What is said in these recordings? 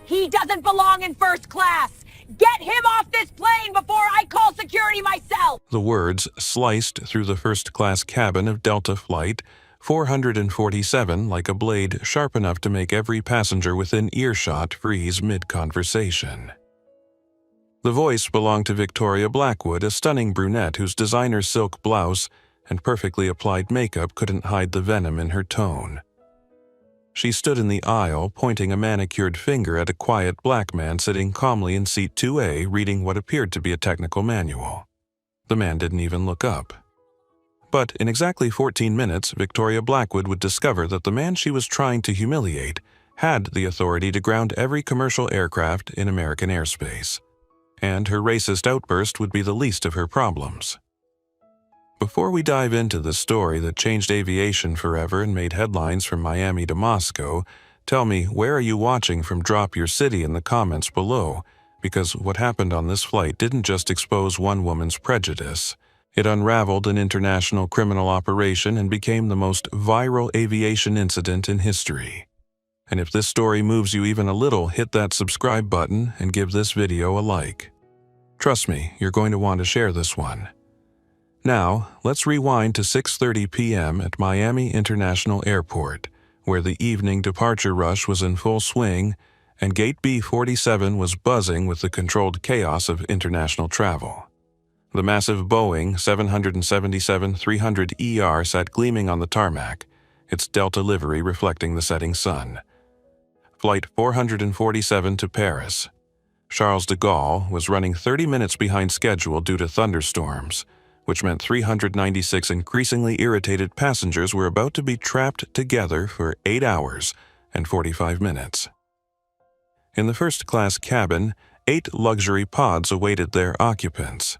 He doesn't belong in first class. Get him off this plane before I call security myself! The words sliced through the first-class cabin of Delta Flight 447 like a blade sharp enough to make every passenger within earshot freeze mid-conversation. The voice belonged to Victoria Blackwood, a stunning brunette whose designer silk blouse and perfectly applied makeup couldn't hide the venom in her tone. She stood in the aisle, pointing a manicured finger at a quiet black man sitting calmly in seat 2A reading what appeared to be a technical manual. The man didn't even look up. But in exactly 14 minutes, Victoria Blackwood would discover that the man she was trying to humiliate had the authority to ground every commercial aircraft in American airspace. And her racist outburst would be the least of her problems. Before we dive into the story that changed aviation forever and made headlines from Miami to Moscow, tell me, where are you watching from? Drop your city in the comments below, because what happened on this flight didn't just expose one woman's prejudice. It unraveled an international criminal operation and became the most viral aviation incident in history. And if this story moves you even a little, hit that subscribe button and give this video a like. Trust me, you're going to want to share this one. Now, let's rewind to 6:30 p.m. at Miami International Airport, where the evening departure rush was in full swing and Gate B47 was buzzing with the controlled chaos of international travel. The massive Boeing 777-300ER sat gleaming on the tarmac, its Delta livery reflecting the setting sun. Flight 447 to Paris. Charles de Gaulle was running 30 minutes behind schedule due to thunderstorms, which meant 396 increasingly irritated passengers were about to be trapped together for 8 hours and 45 minutes. In the first-class cabin, 8 luxury pods awaited their occupants.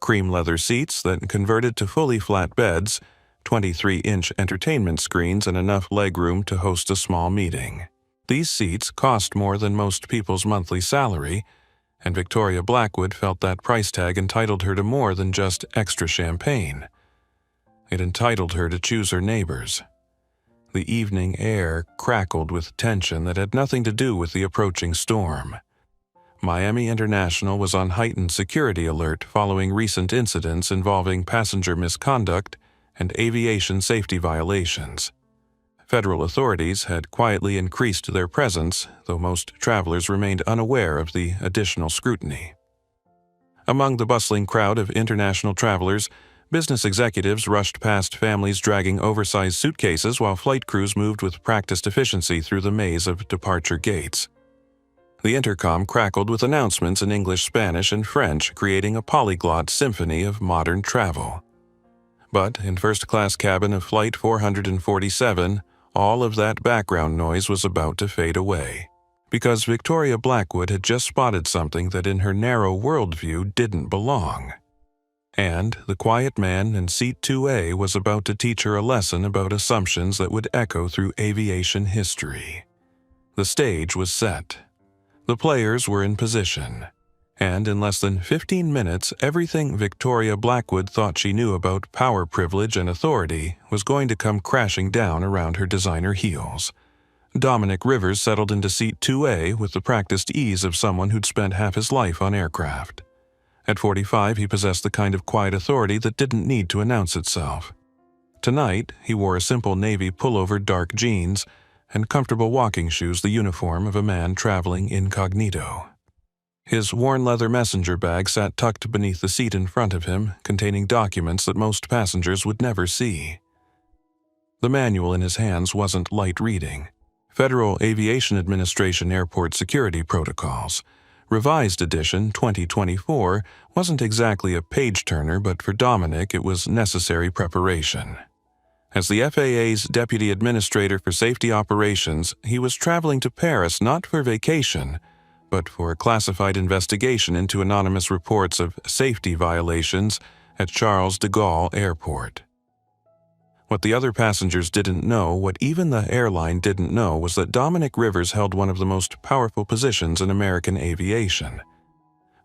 Cream leather seats that converted to fully flat beds, 23-inch entertainment screens, and enough legroom to host a small meeting. These seats cost more than most people's monthly salary, and Victoria Blackwood felt that price tag entitled her to more than just extra champagne. It entitled her to choose her neighbors. The evening air crackled with tension that had nothing to do with the approaching storm. Miami International was on heightened security alert following recent incidents involving passenger misconduct and aviation safety violations. Federal authorities had quietly increased their presence, though most travelers remained unaware of the additional scrutiny. Among the bustling crowd of international travelers, business executives rushed past families dragging oversized suitcases while flight crews moved with practiced efficiency through the maze of departure gates. The intercom crackled with announcements in English, Spanish, and French, creating a polyglot symphony of modern travel. But in first-class cabin of Flight 447, all of that background noise was about to fade away, because Victoria Blackwood had just spotted something that in her narrow worldview didn't belong. And the quiet man in seat 2A was about to teach her a lesson about assumptions that would echo through aviation history. The stage was set. The players were in position. And in less than 15 minutes, everything Victoria Blackwood thought she knew about power, privilege, and authority was going to come crashing down around her designer heels. Dominic Rivers settled into seat 2A with the practiced ease of someone who'd spent half his life on aircraft. At 45, he possessed the kind of quiet authority that didn't need to announce itself. Tonight, he wore a simple navy pullover, dark jeans, and comfortable walking shoes, the uniform of a man traveling incognito. His worn leather messenger bag sat tucked beneath the seat in front of him, containing documents that most passengers would never see. The manual in his hands wasn't light reading. Federal Aviation Administration Airport Security Protocols. Revised Edition 2024 wasn't exactly a page-turner, but for Dominic it was necessary preparation. As the FAA's Deputy Administrator for Safety Operations, he was traveling to Paris not for vacation, but for a classified investigation into anonymous reports of safety violations at Charles de Gaulle Airport. What the other passengers didn't know, what even the airline didn't know, was that Dominic Rivers held one of the most powerful positions in American aviation.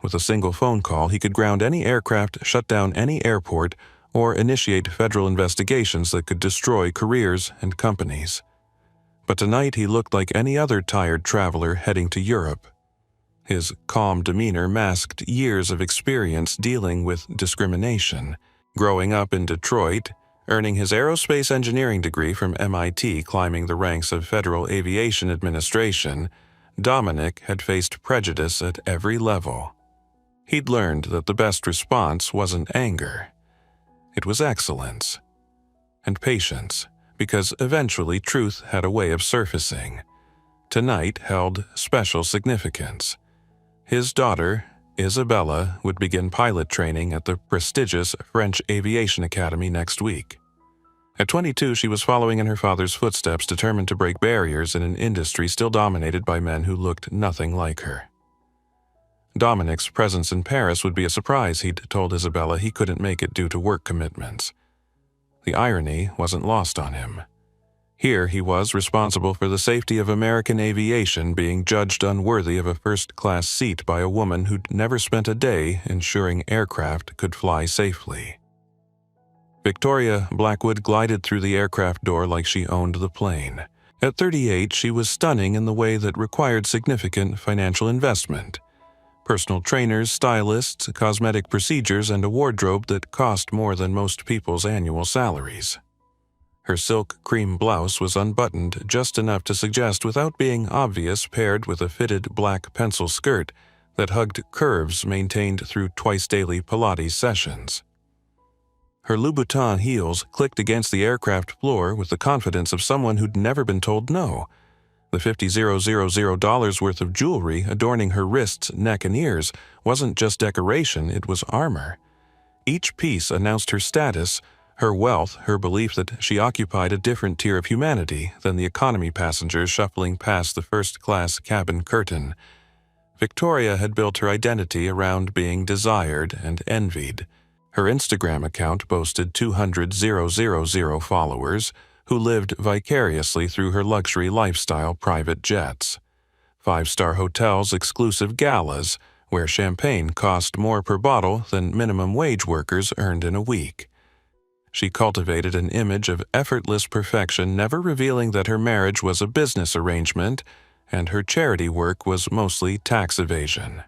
With a single phone call, he could ground any aircraft, shut down any airport, or initiate federal investigations that could destroy careers and companies. But tonight he looked like any other tired traveler heading to Europe. His calm demeanor masked years of experience dealing with discrimination. Growing up in Detroit, earning his aerospace engineering degree from MIT, climbing the ranks of Federal Aviation Administration, Dominic had faced prejudice at every level. He'd learned that the best response wasn't anger. It was excellence. And patience, because eventually truth had a way of surfacing. Tonight held special significance. His daughter, Isabella, would begin pilot training at the prestigious French Aviation Academy next week. At 22, she was following in her father's footsteps, determined to break barriers in an industry still dominated by men who looked nothing like her. Dominic's presence in Paris would be a surprise. He'd told Isabella he couldn't make it due to work commitments. The irony wasn't lost on him. Here he was responsible for the safety of American aviation, being judged unworthy of a first-class seat by a woman who'd never spent a day ensuring aircraft could fly safely. Victoria Blackwood glided through the aircraft door like she owned the plane. At 38, she was stunning in the way that required significant financial investment. Personal trainers, stylists, cosmetic procedures, and a wardrobe that cost more than most people's annual salaries. Her silk cream blouse was unbuttoned just enough to suggest without being obvious, paired with a fitted black pencil skirt that hugged curves maintained through twice-daily Pilates sessions. Her Louboutin heels clicked against the aircraft floor with the confidence of someone who'd never been told no. The $50,000 worth of jewelry adorning her wrists, neck, and ears wasn't just decoration, it was armor. Each piece announced her status, her wealth, her belief that she occupied a different tier of humanity than the economy passengers shuffling past the first-class cabin curtain. Victoria had built her identity around being desired and envied. Her Instagram account boasted 200,000 followers who lived vicariously through her luxury lifestyle, private jets, five-star hotels, exclusive galas, where champagne cost more per bottle than minimum wage workers earned in a week. She cultivated an image of effortless perfection, never revealing that her marriage was a business arrangement and her charity work was mostly tax evasion.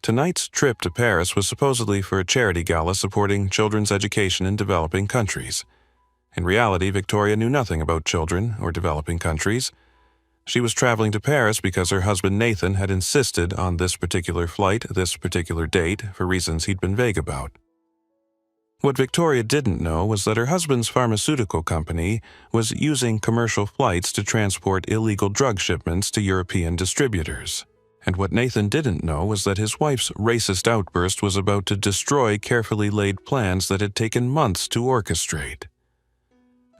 Tonight's trip to Paris was supposedly for a charity gala supporting children's education in developing countries. In reality, Victoria knew nothing about children or developing countries. She was traveling to Paris because her husband Nathan had insisted on this particular flight, this particular date, for reasons he'd been vague about. What Victoria didn't know was that her husband's pharmaceutical company was using commercial flights to transport illegal drug shipments to European distributors. And what Nathan didn't know was that his wife's racist outburst was about to destroy carefully laid plans that had taken months to orchestrate.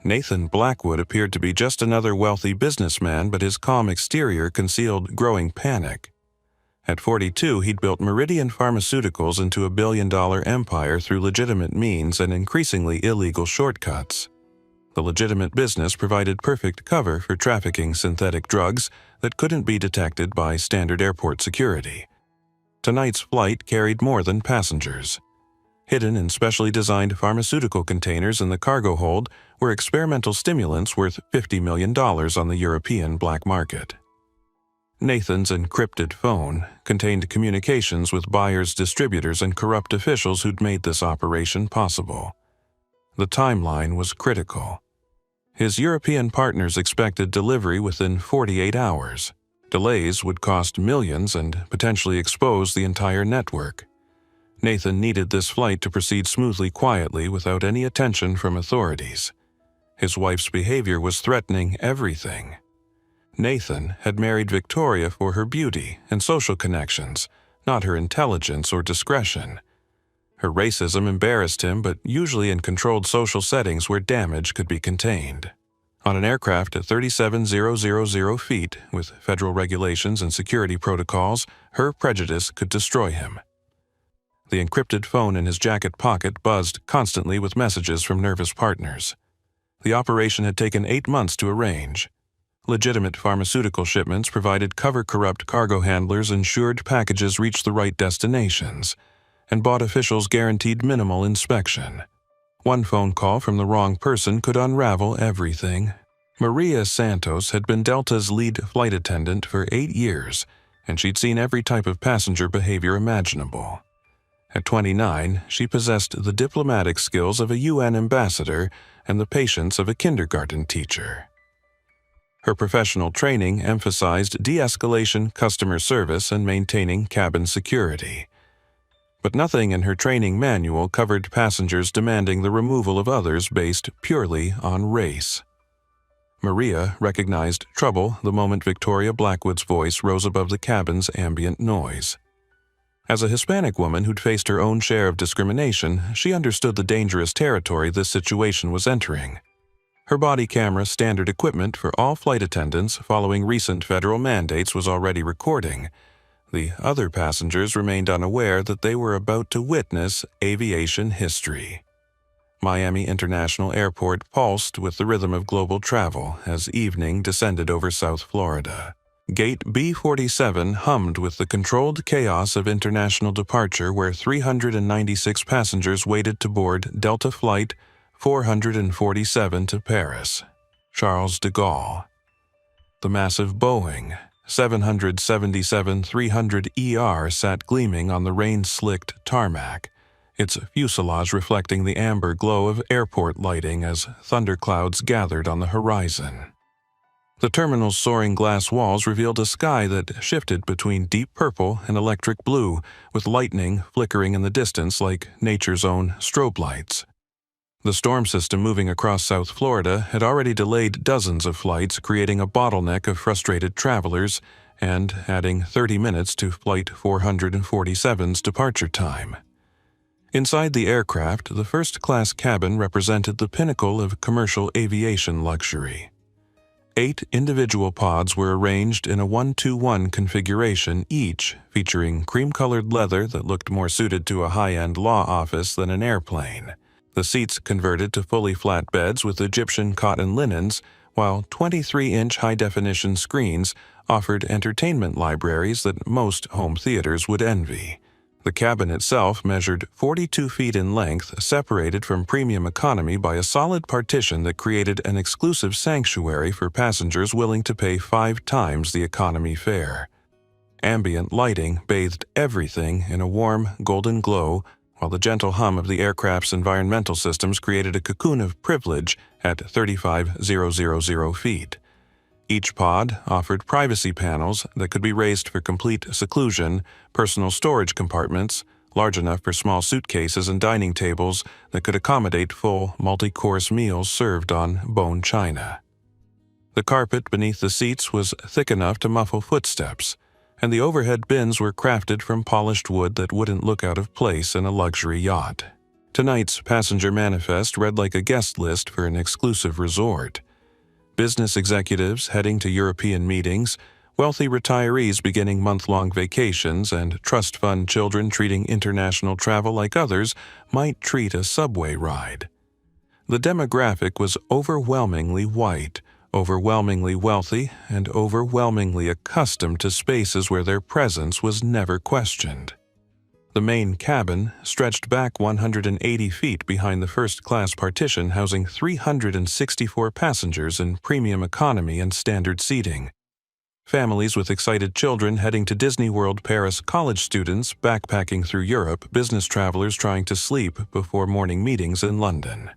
Nathan Blackwood appeared to be just another wealthy businessman, but his calm exterior concealed growing panic. At 42, he'd built Meridian Pharmaceuticals into a billion-dollar empire through legitimate means and increasingly illegal shortcuts. The legitimate business provided perfect cover for trafficking synthetic drugs that couldn't be detected by standard airport security. Tonight's flight carried more than passengers. Hidden in specially designed pharmaceutical containers in the cargo hold were experimental stimulants worth $50 million on the European black market. Nathan's encrypted phone contained communications with buyers, distributors, and corrupt officials who'd made this operation possible. The timeline was critical. His European partners expected delivery within 48 hours. Delays would cost millions and potentially expose the entire network. Nathan needed this flight to proceed smoothly, quietly, without any attention from authorities. His wife's behavior was threatening everything. Nathan had married Victoria for her beauty and social connections, not her intelligence or discretion. Her racism embarrassed him, but usually in controlled social settings where damage could be contained. On an aircraft at 37,000 feet, with federal regulations and security protocols, her prejudice could destroy him. The encrypted phone in his jacket pocket buzzed constantly with messages from nervous partners. The operation had taken 8 months to arrange. Legitimate pharmaceutical shipments provided cover-corrupt cargo handlers ensured packages reached the right destinations, and bought officials guaranteed minimal inspection. One phone call from the wrong person could unravel everything. Maria Santos had been Delta's lead flight attendant for 8 years, and she'd seen every type of passenger behavior imaginable. At 29, she possessed the diplomatic skills of a UN ambassador and the patience of a kindergarten teacher. Her professional training emphasized de-escalation, customer service, and maintaining cabin security. But nothing in her training manual covered passengers demanding the removal of others based purely on race. Maria recognized trouble the moment Victoria Blackwood's voice rose above the cabin's ambient noise. As a Hispanic woman who'd faced her own share of discrimination, she understood the dangerous territory this situation was entering. Her body camera standard equipment for all flight attendants following recent federal mandates was already recording. The other passengers remained unaware that they were about to witness aviation history. Miami International Airport pulsed with the rhythm of global travel as evening descended over South Florida. Gate B47 hummed with the controlled chaos of international departure where 396 passengers waited to board Delta Flight 447 to Paris, Charles de Gaulle. The massive Boeing 777-300ER sat gleaming on the rain-slicked tarmac, its fuselage reflecting the amber glow of airport lighting as thunderclouds gathered on the horizon. The terminal's soaring glass walls revealed a sky that shifted between deep purple and electric blue, with lightning flickering in the distance like nature's own strobe lights. The storm system moving across South Florida had already delayed dozens of flights, creating a bottleneck of frustrated travelers and adding 30 minutes to Flight 447's departure time. Inside the aircraft, the first-class cabin represented the pinnacle of commercial aviation luxury. 8 individual pods were arranged in a 1-2-1 configuration, each featuring cream-colored leather that looked more suited to a high-end law office than an airplane. The seats converted to fully flat beds with Egyptian cotton linens, while 23-inch high-definition screens offered entertainment libraries that most home theaters would envy. The cabin itself measured 42 feet in length, separated from premium economy by a solid partition that created an exclusive sanctuary for passengers willing to pay 5 times the economy fare. Ambient lighting bathed everything in a warm, golden glow, while the gentle hum of the aircraft's environmental systems created a cocoon of privilege at 35,000 feet. Each pod offered privacy panels that could be raised for complete seclusion, personal storage compartments, large enough for small suitcases and dining tables that could accommodate full multi-course meals served on bone china. The carpet beneath the seats was thick enough to muffle footsteps, and the overhead bins were crafted from polished wood that wouldn't look out of place in a luxury yacht. Tonight's passenger manifest read like a guest list for an exclusive resort. Business executives heading to European meetings, wealthy retirees beginning month-long vacations, and trust fund children treating international travel like others might treat a subway ride. The demographic was overwhelmingly white, overwhelmingly wealthy, and overwhelmingly accustomed to spaces where their presence was never questioned. The main cabin stretched back 180 feet behind the first-class partition, housing 364 passengers in premium economy and standard seating. Families with excited children heading to Disney World Paris, college students backpacking through Europe, business travelers trying to sleep before morning meetings in London.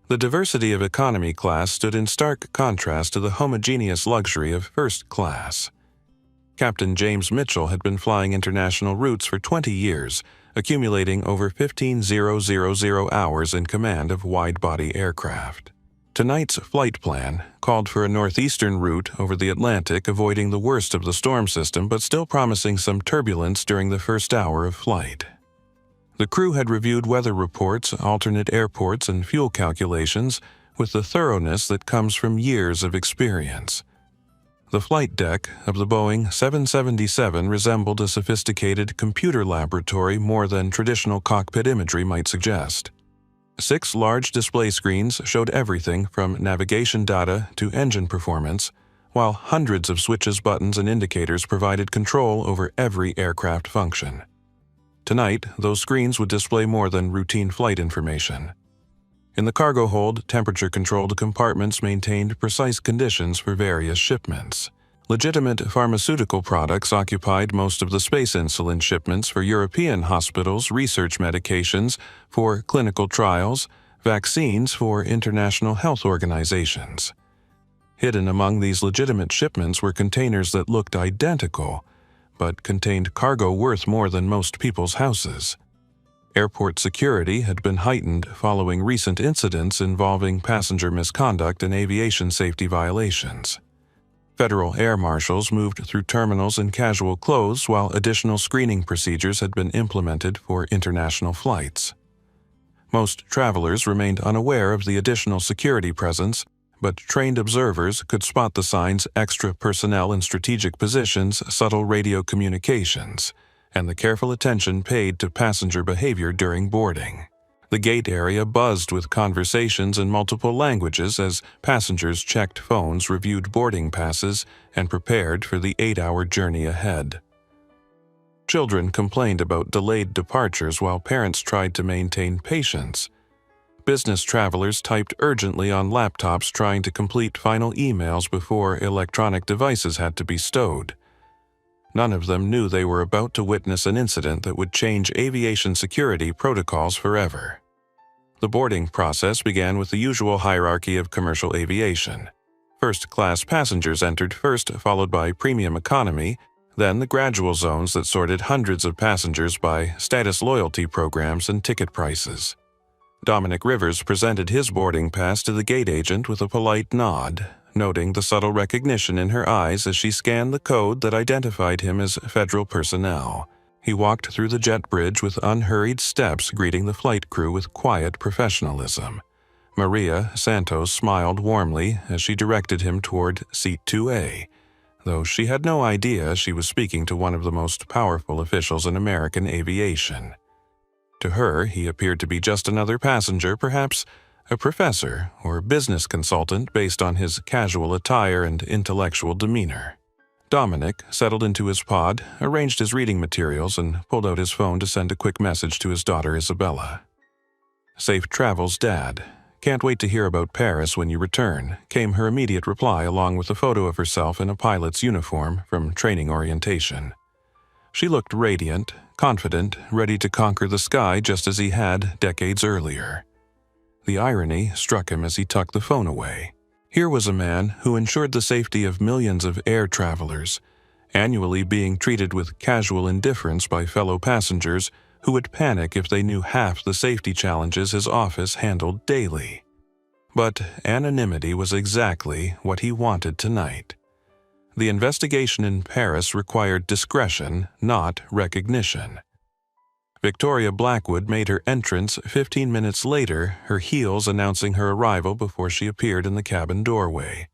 The diversity of economy class stood in stark contrast to the homogeneous luxury of first class. Captain James Mitchell had been flying international routes for 20 years, accumulating over 15,000 hours in command of wide-body aircraft. Tonight's flight plan called for a northeastern route over the Atlantic, avoiding the worst of the storm system but still promising some turbulence during the first hour of flight. The crew had reviewed weather reports, alternate airports, and fuel calculations with the thoroughness that comes from years of experience. The flight deck of the Boeing 777 resembled a sophisticated computer laboratory more than traditional cockpit imagery might suggest. 6 large display screens showed everything from navigation data to engine performance, while hundreds of switches, buttons, and indicators provided control over every aircraft function. Tonight, those screens would display more than routine flight information. In the cargo hold, temperature-controlled compartments maintained precise conditions for various shipments. Legitimate pharmaceutical products occupied most of the space insulin shipments for European hospitals, research medications for clinical trials, vaccines for international health organizations. Hidden among these legitimate shipments were containers that looked identical, but contained cargo worth more than most people's houses. Airport security had been heightened following recent incidents involving passenger misconduct and aviation safety violations. Federal air marshals moved through terminals in casual clothes while additional screening procedures had been implemented for international flights. Most travelers remained unaware of the additional security presence, but trained observers could spot the signs extra personnel in strategic positions, subtle radio communications, and the careful attention paid to passenger behavior during boarding. The gate area buzzed with conversations in multiple languages as passengers checked phones, reviewed boarding passes, and prepared for the 8-hour journey ahead. Children complained about delayed departures while parents tried to maintain patience. Business travelers typed urgently on laptops trying to complete final emails before electronic devices had to be stowed. None of them knew they were about to witness an incident that would change aviation security protocols forever. The boarding process began with the usual hierarchy of commercial aviation. First-class passengers entered first, followed by premium economy, then the gradual zones that sorted hundreds of passengers by status loyalty programs and ticket prices. Dominic Rivers presented his boarding pass to the gate agent with a polite nod, noting the subtle recognition in her eyes as she scanned the code that identified him as federal personnel. He walked through the jet bridge with unhurried steps, greeting the flight crew with quiet professionalism. Maria Santos smiled warmly as she directed him toward Seat 2A, though she had no idea she was speaking to one of the most powerful officials in American aviation. To her, he appeared to be just another passenger, perhaps a professor or business consultant based on his casual attire and intellectual demeanor. Dominic settled into his pod, arranged his reading materials, and pulled out his phone to send a quick message to his daughter Isabella. "Safe travels, Dad. Can't wait to hear about Paris when you return," came her immediate reply along with a photo of herself in a pilot's uniform from training orientation. She looked radiant, confident, ready to conquer the sky just as he had decades earlier. The irony struck him as he tucked the phone away. Here was a man who ensured the safety of millions of air travelers, annually being treated with casual indifference by fellow passengers who would panic if they knew half the safety challenges his office handled daily. But anonymity was exactly what he wanted tonight. The investigation in Paris required discretion, not recognition. Victoria Blackwood made her entrance 15 minutes later, her heels announcing her arrival before she appeared in the cabin doorway.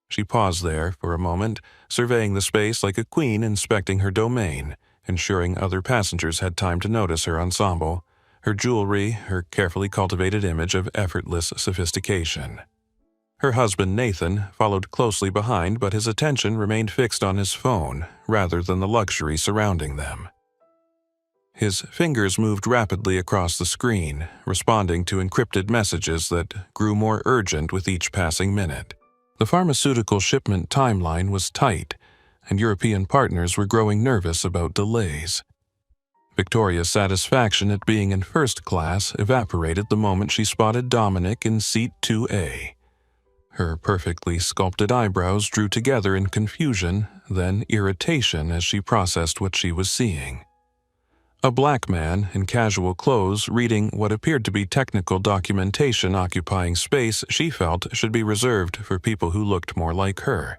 She paused there for a moment, surveying the space like a queen inspecting her domain, ensuring other passengers had time to notice her ensemble, her jewelry, her carefully cultivated image of effortless sophistication. Her husband, Nathan, followed closely behind, but his attention remained fixed on his phone rather than the luxury surrounding them. His fingers moved rapidly across the screen, responding to encrypted messages that grew more urgent with each passing minute. The pharmaceutical shipment timeline was tight, and European partners were growing nervous about delays. Victoria's satisfaction at being in first class evaporated the moment she spotted Dominic in Seat 2A. Her perfectly sculpted eyebrows drew together in confusion, then irritation as she processed what she was seeing. A black man in casual clothes reading what appeared to be technical documentation occupying space she felt should be reserved for people who looked more like her.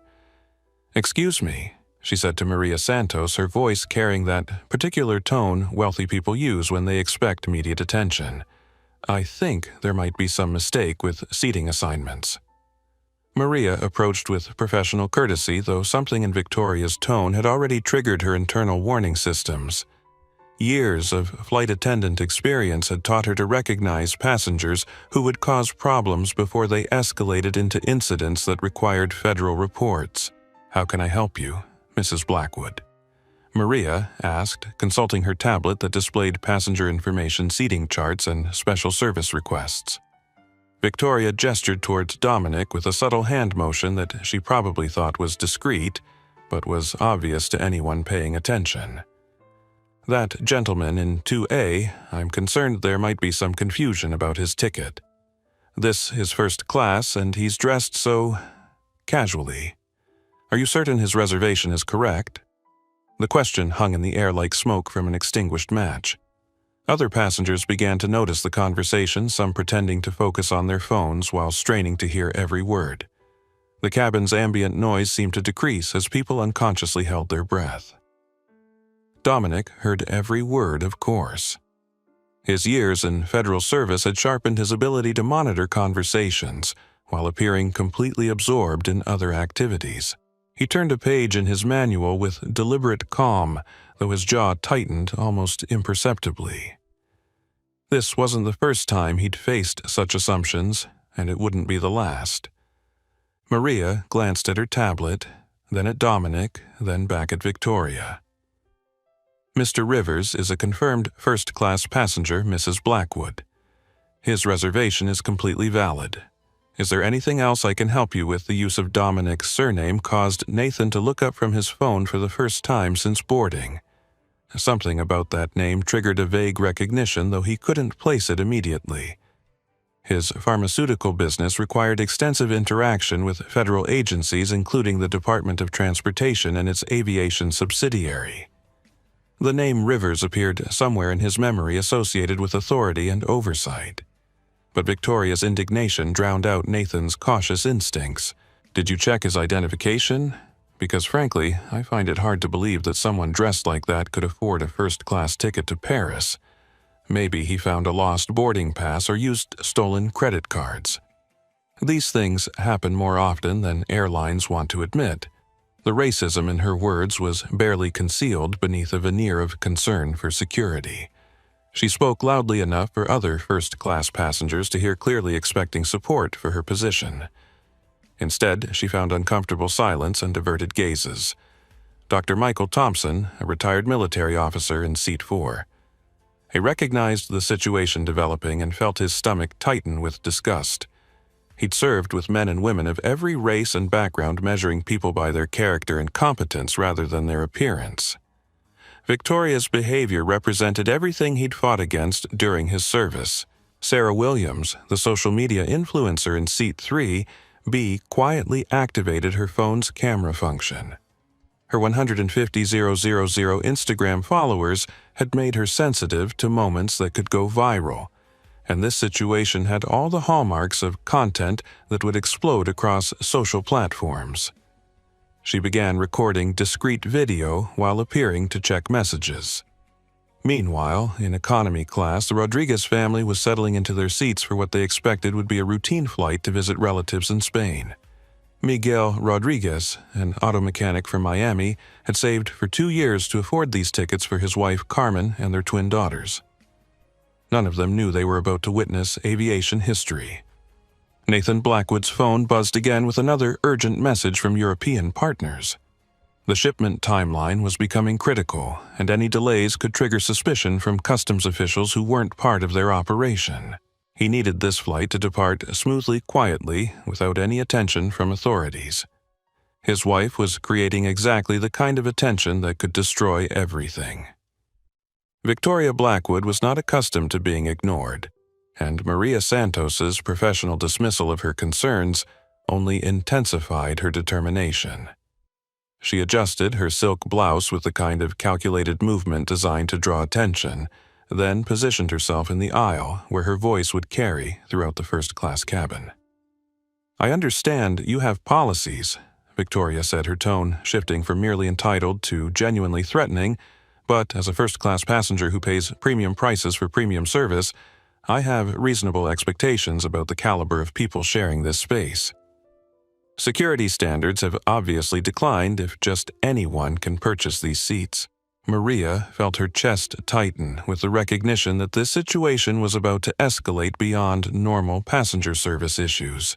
"Excuse me," she said to Maria Santos, her voice carrying that particular tone wealthy people use when they expect immediate attention. "I think there might be some mistake with seating assignments." Maria approached with professional courtesy, though something in Victoria's tone had already triggered her internal warning systems. Years of flight attendant experience had taught her to recognize passengers who would cause problems before they escalated into incidents that required federal reports. "How can I help you, Mrs. Blackwood?" Maria asked, consulting her tablet that displayed passenger information, seating charts, and special service requests. Victoria gestured towards Dominic with a subtle hand motion that she probably thought was discreet, but was obvious to anyone paying attention. "That gentleman in 2A, I'm concerned there might be some confusion about his ticket. This is first class, and he's dressed so casually. Are you certain his reservation is correct?" The question hung in the air like smoke from an extinguished match. Other passengers began to notice the conversation, some pretending to focus on their phones while straining to hear every word. The cabin's ambient noise seemed to decrease as people unconsciously held their breath. Dominic heard every word, of course. His years in federal service had sharpened his ability to monitor conversations while appearing completely absorbed in other activities. He turned a page in his manual with deliberate calm, though his jaw tightened almost imperceptibly. This wasn't the first time he'd faced such assumptions, and it wouldn't be the last. Maria glanced at her tablet, then at Dominic, then back at Victoria. "Mr. Rivers is a confirmed first-class passenger, Mrs. Blackwood. His reservation is completely valid. Is there anything else I can help you with? The use of Dominic's surname caused Nathan to look up from his phone for the first time since boarding. Something about that name triggered a vague recognition, though he couldn't place it immediately. His pharmaceutical business required extensive interaction with federal agencies, including the Department of Transportation and its aviation subsidiary. The name Rivers appeared somewhere in his memory associated with authority and oversight. But Victoria's indignation drowned out Nathan's cautious instincts. "Did you check his identification? Because frankly, I find it hard to believe that someone dressed like that could afford a first-class ticket to Paris. Maybe he found a lost boarding pass or used stolen credit cards. These things happen more often than airlines want to admit." The racism in her words was barely concealed beneath a veneer of concern for security. She spoke loudly enough for other first-class passengers to hear clearly, expecting support for her position. Instead, she found uncomfortable silence and averted gazes. Dr. Michael Thompson, a retired military officer in seat 4. He recognized the situation developing and felt his stomach tighten with disgust. He'd served with men and women of every race and background, measuring people by their character and competence rather than their appearance. Victoria's behavior represented everything he'd fought against during his service. Sarah Williams, the social media influencer in seat 3B, quietly activated her phone's camera function. Her 150,000 Instagram followers had made her sensitive to moments that could go viral, and this situation had all the hallmarks of content that would explode across social platforms. She began recording discreet video while appearing to check messages. Meanwhile, in economy class, the Rodriguez family was settling into their seats for what they expected would be a routine flight to visit relatives in Spain. Miguel Rodriguez, an auto mechanic from Miami, had saved for 2 years to afford these tickets for his wife Carmen and their twin daughters. None of them knew they were about to witness aviation history. Nathan Blackwood's phone buzzed again with another urgent message from European partners. The shipment timeline was becoming critical, and any delays could trigger suspicion from customs officials who weren't part of their operation. He needed this flight to depart smoothly, quietly, without any attention from authorities. His wife was creating exactly the kind of attention that could destroy everything. Victoria Blackwood was not accustomed to being ignored, and Maria Santos's professional dismissal of her concerns only intensified her determination. She adjusted her silk blouse with the kind of calculated movement designed to draw attention, then positioned herself in the aisle where her voice would carry throughout the first-class cabin. "I understand you have policies," Victoria said, her tone shifting from merely entitled to genuinely threatening, "but as a first-class passenger who pays premium prices for premium service, I have reasonable expectations about the caliber of people sharing this space. Security standards have obviously declined if just anyone can purchase these seats." Maria felt her chest tighten with the recognition that this situation was about to escalate beyond normal passenger service issues.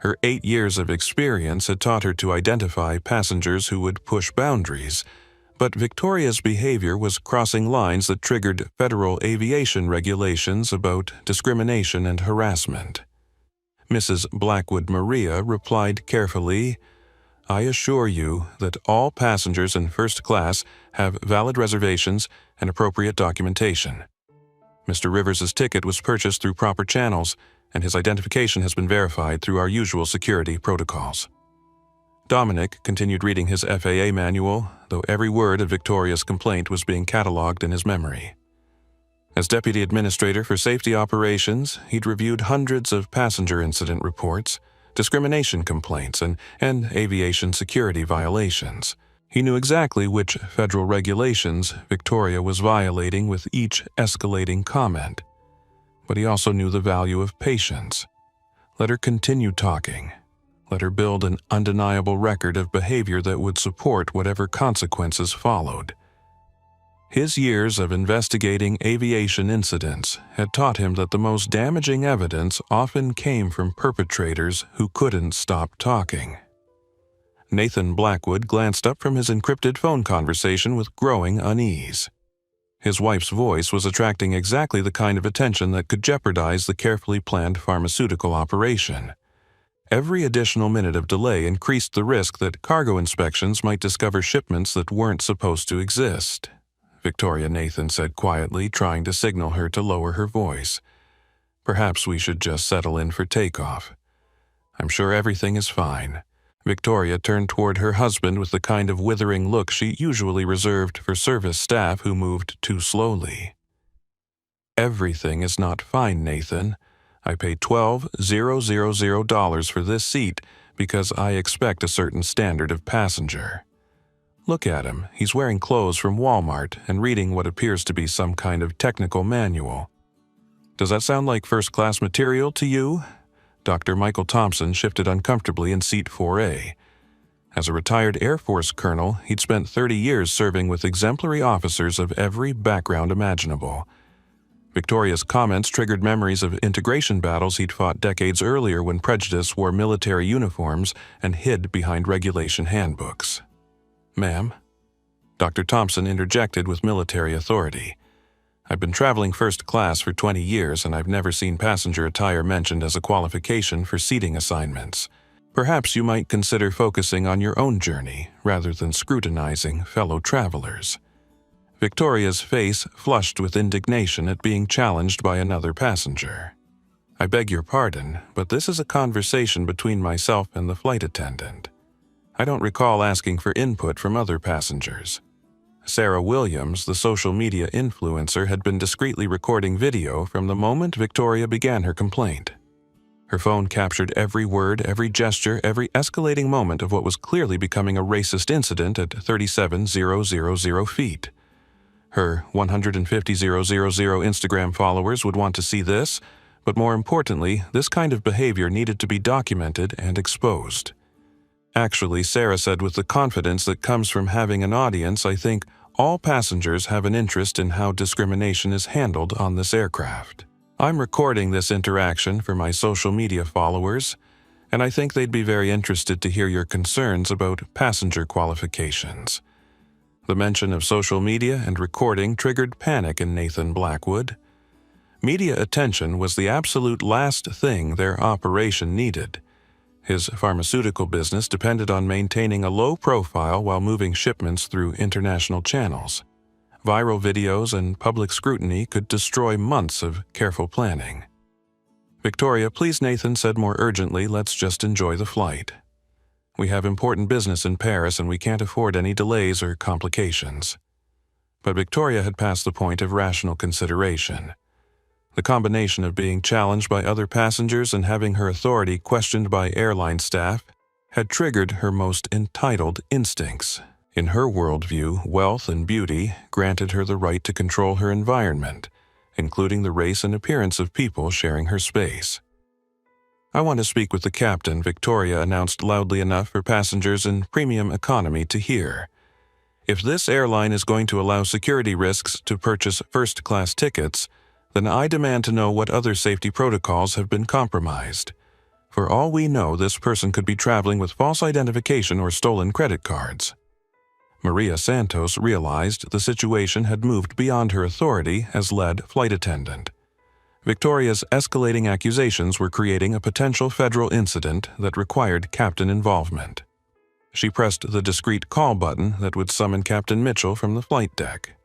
Her 8 years of experience had taught her to identify passengers who would push boundaries, but Victoria's behavior was crossing lines that triggered federal aviation regulations about discrimination and harassment. Mrs. Blackwood Maria replied carefully, "I assure you that all passengers in first class have valid reservations and appropriate documentation. Mr. Rivers's ticket was purchased through proper channels, and his identification has been verified through our usual security protocols." Dominic continued reading his FAA manual, though every word of Victoria's complaint was being catalogued in his memory. As Deputy Administrator for Safety Operations, he'd reviewed hundreds of passenger incident reports, discrimination complaints, and aviation security violations. He knew exactly which federal regulations Victoria was violating with each escalating comment. But he also knew the value of patience. Let her continue talking. Let her build an undeniable record of behavior that would support whatever consequences followed. His years of investigating aviation incidents had taught him that the most damaging evidence often came from perpetrators who couldn't stop talking. Nathan Blackwood glanced up from his encrypted phone conversation with growing unease. His wife's voice was attracting exactly the kind of attention that could jeopardize the carefully planned pharmaceutical operation. Every additional minute of delay increased the risk that cargo inspections might discover shipments that weren't supposed to exist. Victoria, Nathan said quietly, trying to signal her to lower her voice. "Perhaps we should just settle in for takeoff. I'm sure everything is fine." Victoria turned toward her husband with the kind of withering look she usually reserved for service staff who moved too slowly. "Everything is not fine, Nathan. I paid $12,000 for this seat because I expect a certain standard of passenger. Look at him. He's wearing clothes from Walmart and reading what appears to be some kind of technical manual. Does that sound like first-class material to you?" Dr. Michael Thompson shifted uncomfortably in seat 4A. As a retired Air Force colonel, he'd spent 30 years serving with exemplary officers of every background imaginable. Victoria's comments triggered memories of integration battles he'd fought decades earlier when prejudice wore military uniforms and hid behind regulation handbooks. "Ma'am?" Dr. Thompson interjected with military authority. "I've been traveling first class for 20 years, and I've never seen passenger attire mentioned as a qualification for seating assignments. Perhaps you might consider focusing on your own journey rather than scrutinizing fellow travelers." Victoria's face flushed with indignation at being challenged by another passenger. "I beg your pardon, but this is a conversation between myself and the flight attendant. I don't recall asking for input from other passengers." Sarah Williams, the social media influencer, had been discreetly recording video from the moment Victoria began her complaint. Her phone captured every word, every gesture, every escalating moment of what was clearly becoming a racist incident at 37,000 feet. Her 150,000 Instagram followers would want to see this, but more importantly, this kind of behavior needed to be documented and exposed. "Actually," Sarah said with the confidence that comes from having an audience, "I think all passengers have an interest in how discrimination is handled on this aircraft. I'm recording this interaction for my social media followers, and I think they'd be very interested to hear your concerns about passenger qualifications." The mention of social media and recording triggered panic in Nathan Blackwood. Media attention was the absolute last thing their operation needed. His pharmaceutical business depended on maintaining a low profile while moving shipments through international channels. Viral videos and public scrutiny could destroy months of careful planning. "Victoria, please," Nathan said more urgently, "let's just enjoy the flight. We have important business in Paris and we can't afford any delays or complications." But Victoria had passed the point of rational consideration. The combination of being challenged by other passengers and having her authority questioned by airline staff had triggered her most entitled instincts. In her worldview, wealth and beauty granted her the right to control her environment, including the race and appearance of people sharing her space. "I want to speak with the captain," Victoria announced loudly enough for passengers in premium economy to hear. "If this airline is going to allow security risks to purchase first-class tickets, then I demand to know what other safety protocols have been compromised. For all we know, this person could be traveling with false identification or stolen credit cards." Maria Santos realized the situation had moved beyond her authority as lead flight attendant. Victoria's escalating accusations were creating a potential federal incident that required captain involvement. She pressed the discreet call button that would summon Captain Mitchell from the flight deck.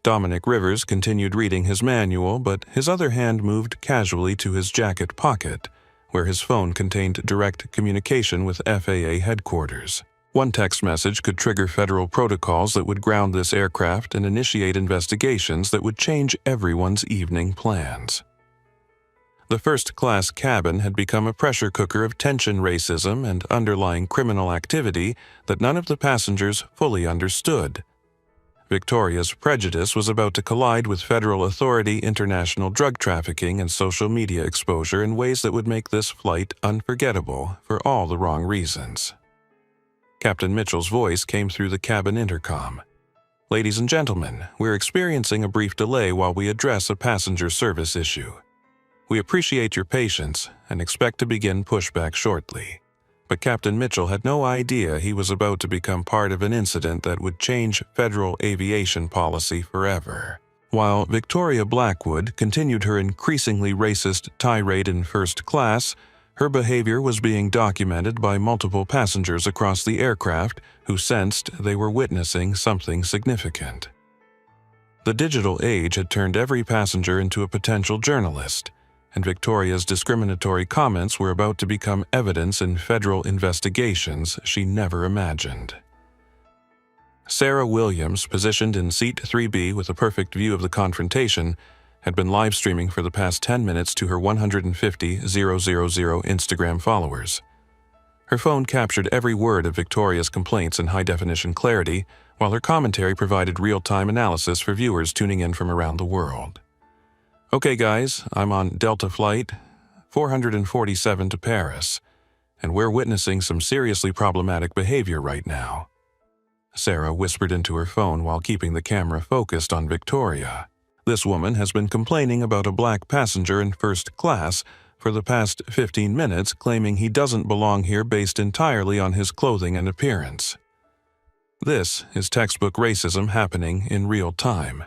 Dominic Rivers continued reading his manual, but his other hand moved casually to his jacket pocket, where his phone contained direct communication with FAA headquarters. One text message could trigger federal protocols that would ground this aircraft and initiate investigations that would change everyone's evening plans. The first-class cabin had become a pressure cooker of tension, racism, and underlying criminal activity that none of the passengers fully understood. Victoria's prejudice was about to collide with federal authority, international drug trafficking, and social media exposure in ways that would make this flight unforgettable for all the wrong reasons. Captain Mitchell's voice came through the cabin intercom. "Ladies and gentlemen, we're experiencing a brief delay while we address a passenger service issue. We appreciate your patience and expect to begin pushback shortly." But Captain Mitchell had no idea he was about to become part of an incident that would change federal aviation policy forever. While Victoria Blackwood continued her increasingly racist tirade in first class, her behavior was being documented by multiple passengers across the aircraft who sensed they were witnessing something significant. The digital age had turned every passenger into a potential journalist, and Victoria's discriminatory comments were about to become evidence in federal investigations she never imagined. Sarah Williams, positioned in seat 3B with a perfect view of the confrontation, had been live streaming for the past 10 minutes to her 150,000 Instagram followers. Her phone captured every word of Victoria's complaints in high-definition clarity, while her commentary provided real-time analysis for viewers tuning in from around the world. "Okay guys, I'm on Delta Flight 447 to Paris, and we're witnessing some seriously problematic behavior right now," Sarah whispered into her phone while keeping the camera focused on Victoria. "This woman has been complaining about a black passenger in first class for the past 15 minutes, claiming he doesn't belong here based entirely on his clothing and appearance. This is textbook racism happening in real time."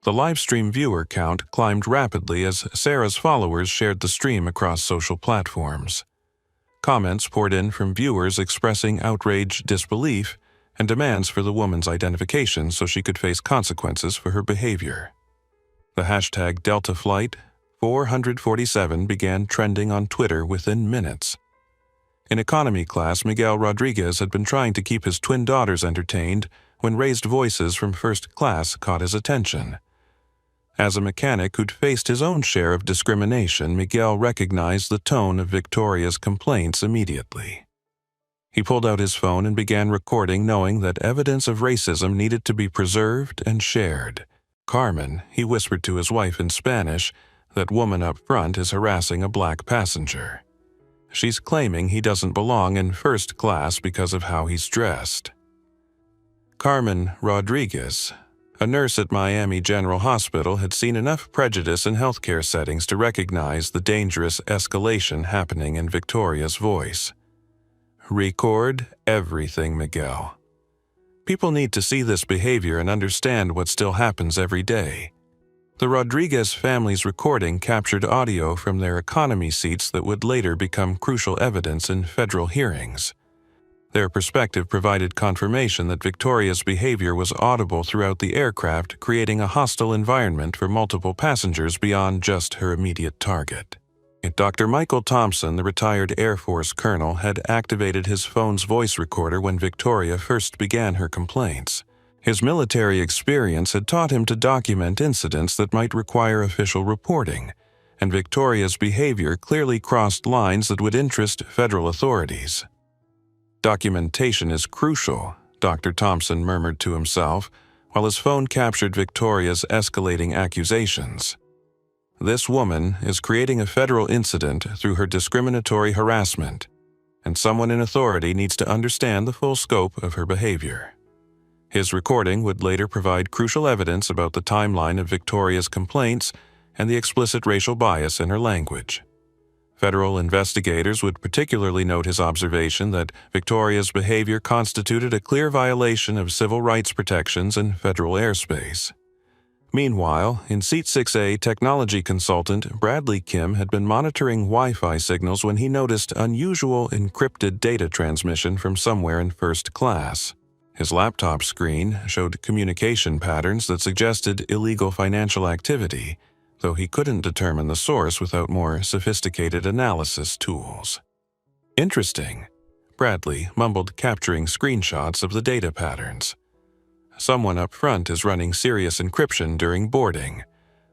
The livestream viewer count climbed rapidly as Sarah's followers shared the stream across social platforms. Comments poured in from viewers expressing outraged disbelief and demands for the woman's identification so she could face consequences for her behavior. The hashtag Delta Flight 447 began trending on Twitter within minutes. In economy class, Miguel Rodriguez had been trying to keep his twin daughters entertained when raised voices from first class caught his attention. As a mechanic who'd faced his own share of discrimination, Miguel recognized the tone of Victoria's complaints immediately. He pulled out his phone and began recording, knowing that evidence of racism needed to be preserved and shared. "Carmen," he whispered to his wife in Spanish, "that woman up front is harassing a black passenger. She's claiming he doesn't belong in first class because of how he's dressed." Carmen Rodriguez, a nurse at Miami General Hospital, had seen enough prejudice in healthcare settings to recognize the dangerous escalation happening in Victoria's voice. "Record everything, Miguel. People need to see this behavior and understand what still happens every day." The Rodriguez family's recording captured audio from their economy seats that would later become crucial evidence in federal hearings. Their perspective provided confirmation that Victoria's behavior was audible throughout the aircraft, creating a hostile environment for multiple passengers beyond just her immediate target. Dr. Michael Thompson, the retired Air Force colonel, had activated his phone's voice recorder when Victoria first began her complaints. His military experience had taught him to document incidents that might require official reporting, and Victoria's behavior clearly crossed lines that would interest federal authorities. "Documentation is crucial," Dr. Thompson murmured to himself, while his phone captured Victoria's escalating accusations. "This woman is creating a federal incident through her discriminatory harassment, and someone in authority needs to understand the full scope of her behavior." His recording would later provide crucial evidence about the timeline of Victoria's complaints and the explicit racial bias in her language. Federal investigators would particularly note his observation that Victoria's behavior constituted a clear violation of civil rights protections in federal airspace. Meanwhile, in Seat 6A, technology consultant Bradley Kim had been monitoring Wi-Fi signals when he noticed unusual encrypted data transmission from somewhere in first class. His laptop screen showed communication patterns that suggested illegal financial activity, though he couldn't determine the source without more sophisticated analysis tools. Interesting, Bradley mumbled, capturing screenshots of the data patterns. Someone up front is running serious encryption during boarding.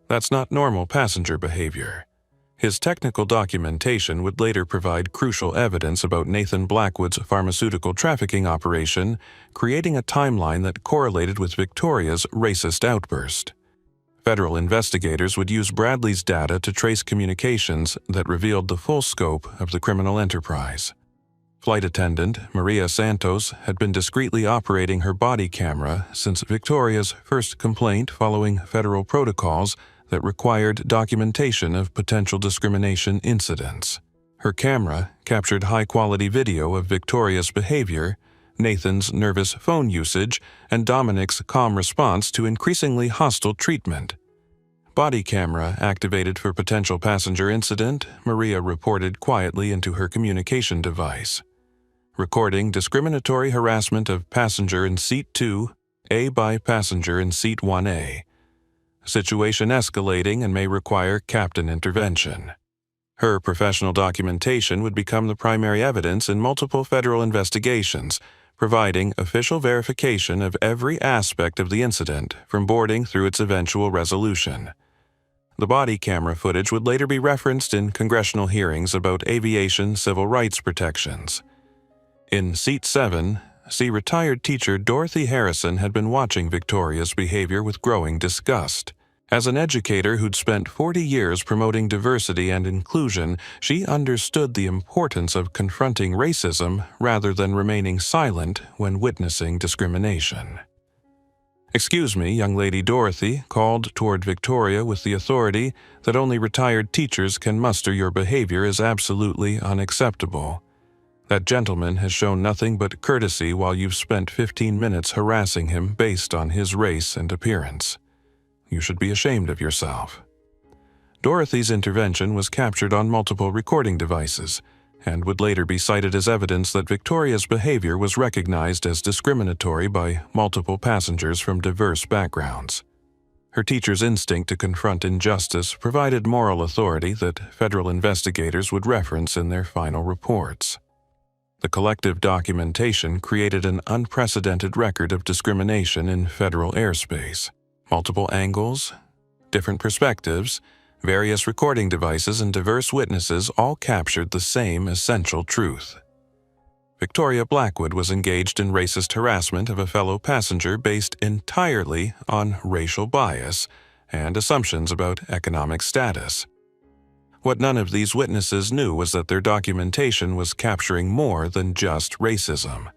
That's not normal passenger behavior. His technical documentation would later provide crucial evidence about Nathan Blackwood's pharmaceutical trafficking operation, creating a timeline that correlated with Victoria's racist outburst. Federal investigators would use Bradley's data to trace communications that revealed the full scope of the criminal enterprise. Flight attendant Maria Santos had been discreetly operating her body camera since Victoria's first complaint following federal protocols that required documentation of potential discrimination incidents. Her camera captured high-quality video of Victoria's behavior, Nathan's nervous phone usage, and Dominic's calm response to increasingly hostile treatment. Body camera activated for potential passenger incident, Maria reported quietly into her communication device. Recording discriminatory harassment of passenger in Seat 2A by passenger in Seat 1A. Situation escalating and may require captain intervention. Her professional documentation would become the primary evidence in multiple federal investigations, providing official verification of every aspect of the incident from boarding through its eventual resolution. The body camera footage would later be referenced in congressional hearings about aviation civil rights protections. In Seat 7, retired teacher Dorothy Harrison had been watching Victoria's behavior with growing disgust. As an educator who'd spent 40 years promoting diversity and inclusion, she understood the importance of confronting racism rather than remaining silent when witnessing discrimination. "Excuse me, young lady," Dorothy called toward Victoria with the authority that only retired teachers can muster. "Your behavior is absolutely unacceptable. That gentleman has shown nothing but courtesy while you've spent 15 minutes harassing him based on his race and appearance. You should be ashamed of yourself." Dorothy's intervention was captured on multiple recording devices and would later be cited as evidence that Victoria's behavior was recognized as discriminatory by multiple passengers from diverse backgrounds. Her teacher's instinct to confront injustice provided moral authority that federal investigators would reference in their final reports. The collective documentation created an unprecedented record of discrimination in federal airspace. Multiple angles, different perspectives, various recording devices, and diverse witnesses all captured the same essential truth. Victoria Blackwood was engaged in racist harassment of a fellow passenger based entirely on racial bias and assumptions about economic status. What none of these witnesses knew was that their documentation was capturing more than just racism.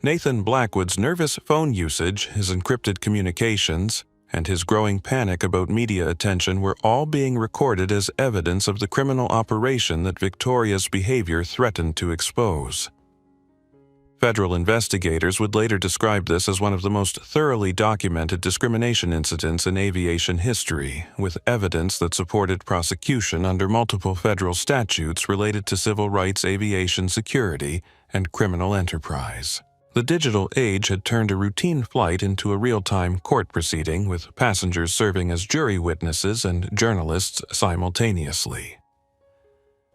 Nathan Blackwood's nervous phone usage, his encrypted communications, and his growing panic about media attention were all being recorded as evidence of the criminal operation that Victoria's behavior threatened to expose. Federal investigators would later describe this as one of the most thoroughly documented discrimination incidents in aviation history, with evidence that supported prosecution under multiple federal statutes related to civil rights, aviation security, and criminal enterprise. The digital age had turned a routine flight into a real-time court proceeding, with passengers serving as jury witnesses and journalists simultaneously.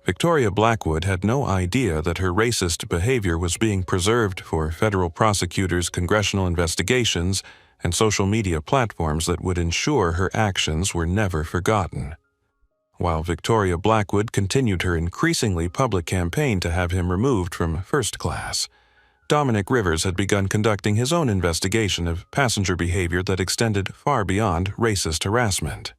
Victoria Blackwood had no idea that her racist behavior was being preserved for federal prosecutors, congressional investigations, and social media platforms that would ensure her actions were never forgotten. While Victoria Blackwood continued her increasingly public campaign to have him removed from first class, Dominic Rivers had begun conducting his own investigation of passenger behavior that extended far beyond racist harassment.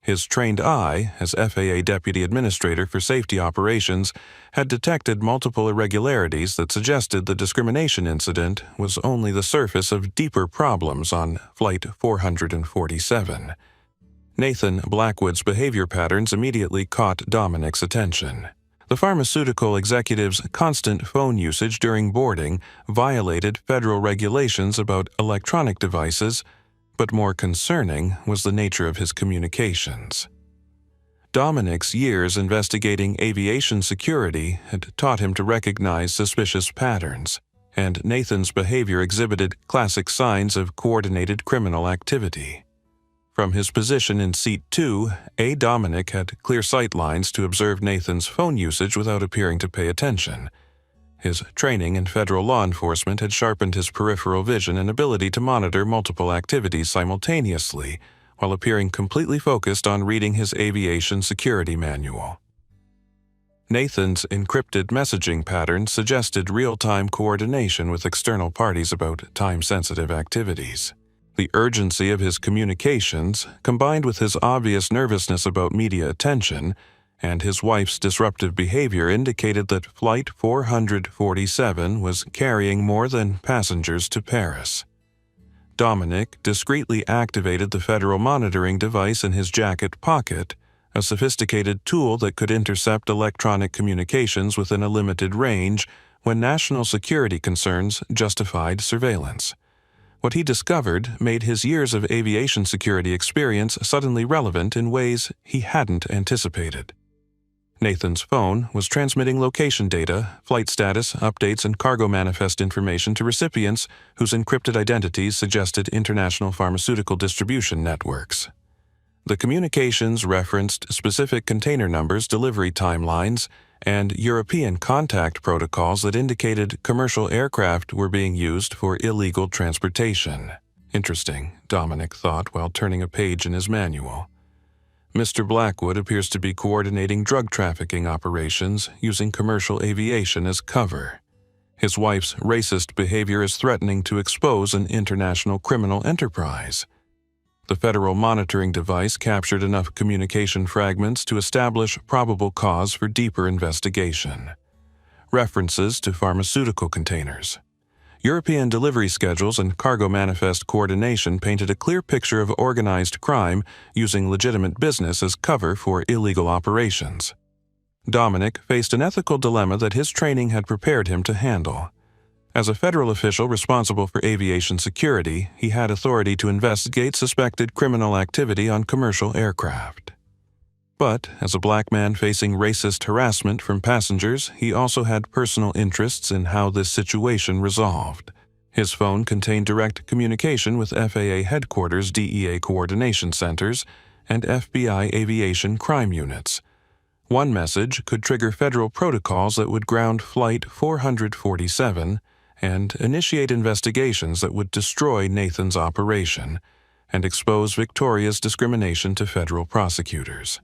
His trained eye, as FAA Deputy Administrator for Safety Operations, had detected multiple irregularities that suggested the discrimination incident was only the surface of deeper problems on Flight 447. Nathan Blackwood's behavior patterns immediately caught Dominic's attention. The pharmaceutical executive's constant phone usage during boarding violated federal regulations about electronic devices, But more concerning was the nature of his communications. Dominic's years investigating aviation security had taught him to recognize suspicious patterns, and Nathan's behavior exhibited classic signs of coordinated criminal activity. From his position in Seat 2, Dominic had clear sight lines to observe Nathan's phone usage without appearing to pay attention. His training in federal law enforcement had sharpened his peripheral vision and ability to monitor multiple activities simultaneously, while appearing completely focused on reading his aviation security manual. Nathan's encrypted messaging patterns suggested real-time coordination with external parties about time-sensitive activities. The urgency of his communications, combined with his obvious nervousness about media attention, and his wife's disruptive behavior indicated that Flight 447 was carrying more than passengers to Paris. Dominic discreetly activated the federal monitoring device in his jacket pocket, a sophisticated tool that could intercept electronic communications within a limited range when national security concerns justified surveillance. What he discovered made his years of aviation security experience suddenly relevant in ways he hadn't anticipated. Nathan's phone was transmitting location data, flight status, updates, and cargo manifest information to recipients whose encrypted identities suggested international pharmaceutical distribution networks. The communications referenced specific container numbers, delivery timelines, and European contact protocols that indicated commercial aircraft were being used for illegal transportation. Interesting, Dominic thought while turning a page in his manual. Mr. Blackwood appears to be coordinating drug trafficking operations using commercial aviation as cover. His wife's racist behavior is threatening to expose an international criminal enterprise. The federal monitoring device captured enough communication fragments to establish probable cause for deeper investigation. References to pharmaceutical containers. European delivery schedules and cargo manifest coordination painted a clear picture of organized crime using legitimate business as cover for illegal operations. Dominic faced an ethical dilemma that his training had prepared him to handle. As a federal official responsible for aviation security, he had authority to investigate suspected criminal activity on commercial aircraft. But, as a black man facing racist harassment from passengers, he also had personal interests in how this situation resolved. His phone contained direct communication with FAA headquarters DEA coordination centers and FBI aviation crime units. One message could trigger federal protocols that would ground Flight 447 and initiate investigations that would destroy Nathan's operation and expose Victoria's discrimination to federal prosecutors.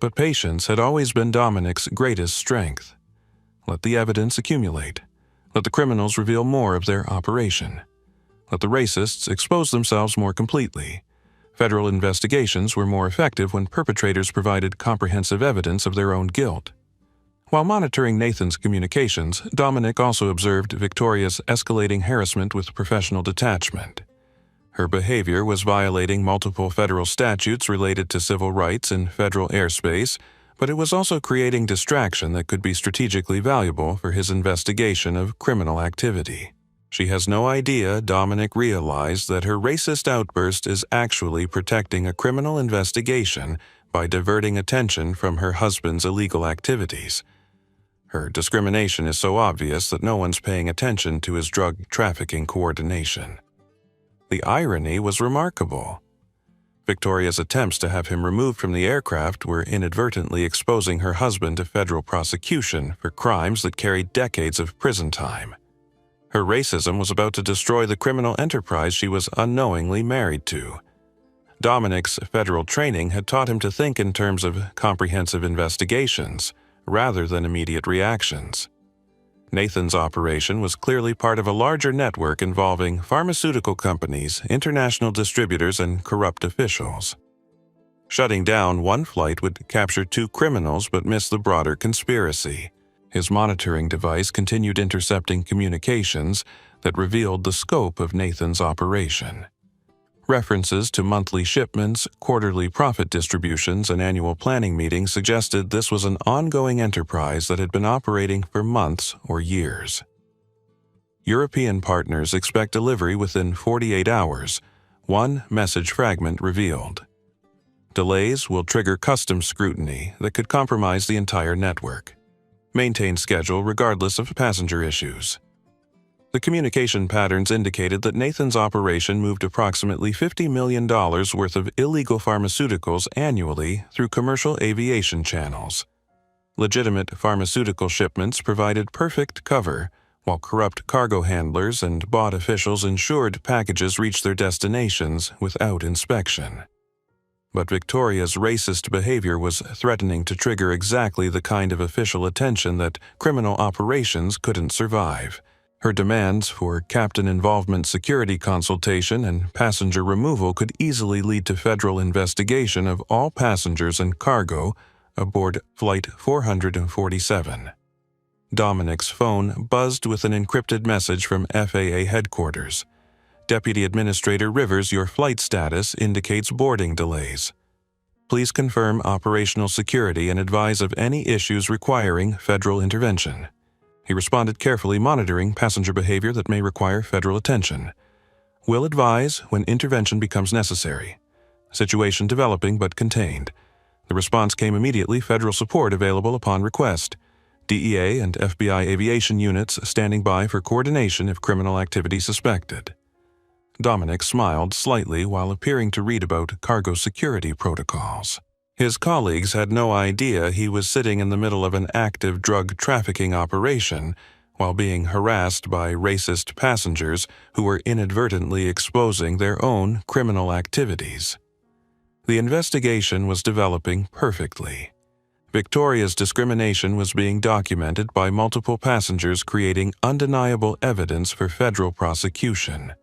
But patience had always been Dominic's greatest strength. Let the evidence accumulate. Let the criminals reveal more of their operation. Let the racists expose themselves more completely. Federal investigations were more effective when perpetrators provided comprehensive evidence of their own guilt. While monitoring Nathan's communications, Dominic also observed Victoria's escalating harassment with professional detachment. Her behavior was violating multiple federal statutes related to civil rights in federal airspace, but it was also creating distraction that could be strategically valuable for his investigation of criminal activity. She has no idea Dominic realized that her racist outburst is actually protecting a criminal investigation by diverting attention from her husband's illegal activities. Her discrimination is so obvious that no one's paying attention to his drug trafficking coordination. The irony was remarkable. Victoria's attempts to have him removed from the aircraft were inadvertently exposing her husband to federal prosecution for crimes that carried decades of prison time. Her racism was about to destroy the criminal enterprise she was unknowingly married to. Dominic's federal training had taught him to think in terms of comprehensive investigations rather than immediate reactions. Nathan's operation was clearly part of a larger network involving pharmaceutical companies, international distributors, and corrupt officials. Shutting down one flight would capture two criminals but miss the broader conspiracy. His monitoring device continued intercepting communications that revealed the scope of Nathan's operation. References to monthly shipments, quarterly profit distributions, and annual planning meetings suggested this was an ongoing enterprise that had been operating for months or years. European partners expect delivery within 48 hours, One message fragment revealed. Delays will trigger custom scrutiny that could compromise the entire network. Maintain schedule regardless of passenger issues. The communication patterns indicated that Nathan's operation moved approximately $50 million worth of illegal pharmaceuticals annually through commercial aviation channels. Legitimate pharmaceutical shipments provided perfect cover, while corrupt cargo handlers and bought officials ensured packages reached their destinations without inspection. But Victoria's racist behavior was threatening to trigger exactly the kind of official attention that criminal operations couldn't survive. Her demands for captain involvement security consultation and passenger removal could easily lead to federal investigation of all passengers and cargo aboard Flight 447. Dominic's phone buzzed with an encrypted message from FAA headquarters. Deputy Administrator Rivers, your flight status indicates boarding delays. Please confirm operational security and advise of any issues requiring federal intervention. He responded, carefully monitoring passenger behavior that may require federal attention. Will advise when intervention becomes necessary. Situation developing but contained. The response came immediately, federal support available upon request. DEA and FBI aviation units standing by for coordination if criminal activity suspected. Dominic smiled slightly while appearing to read about cargo security protocols. His colleagues had no idea he was sitting in the middle of an active drug trafficking operation while being harassed by racist passengers who were inadvertently exposing their own criminal activities. The investigation was developing perfectly. Victoria's discrimination was being documented by multiple passengers, creating undeniable evidence for federal prosecution.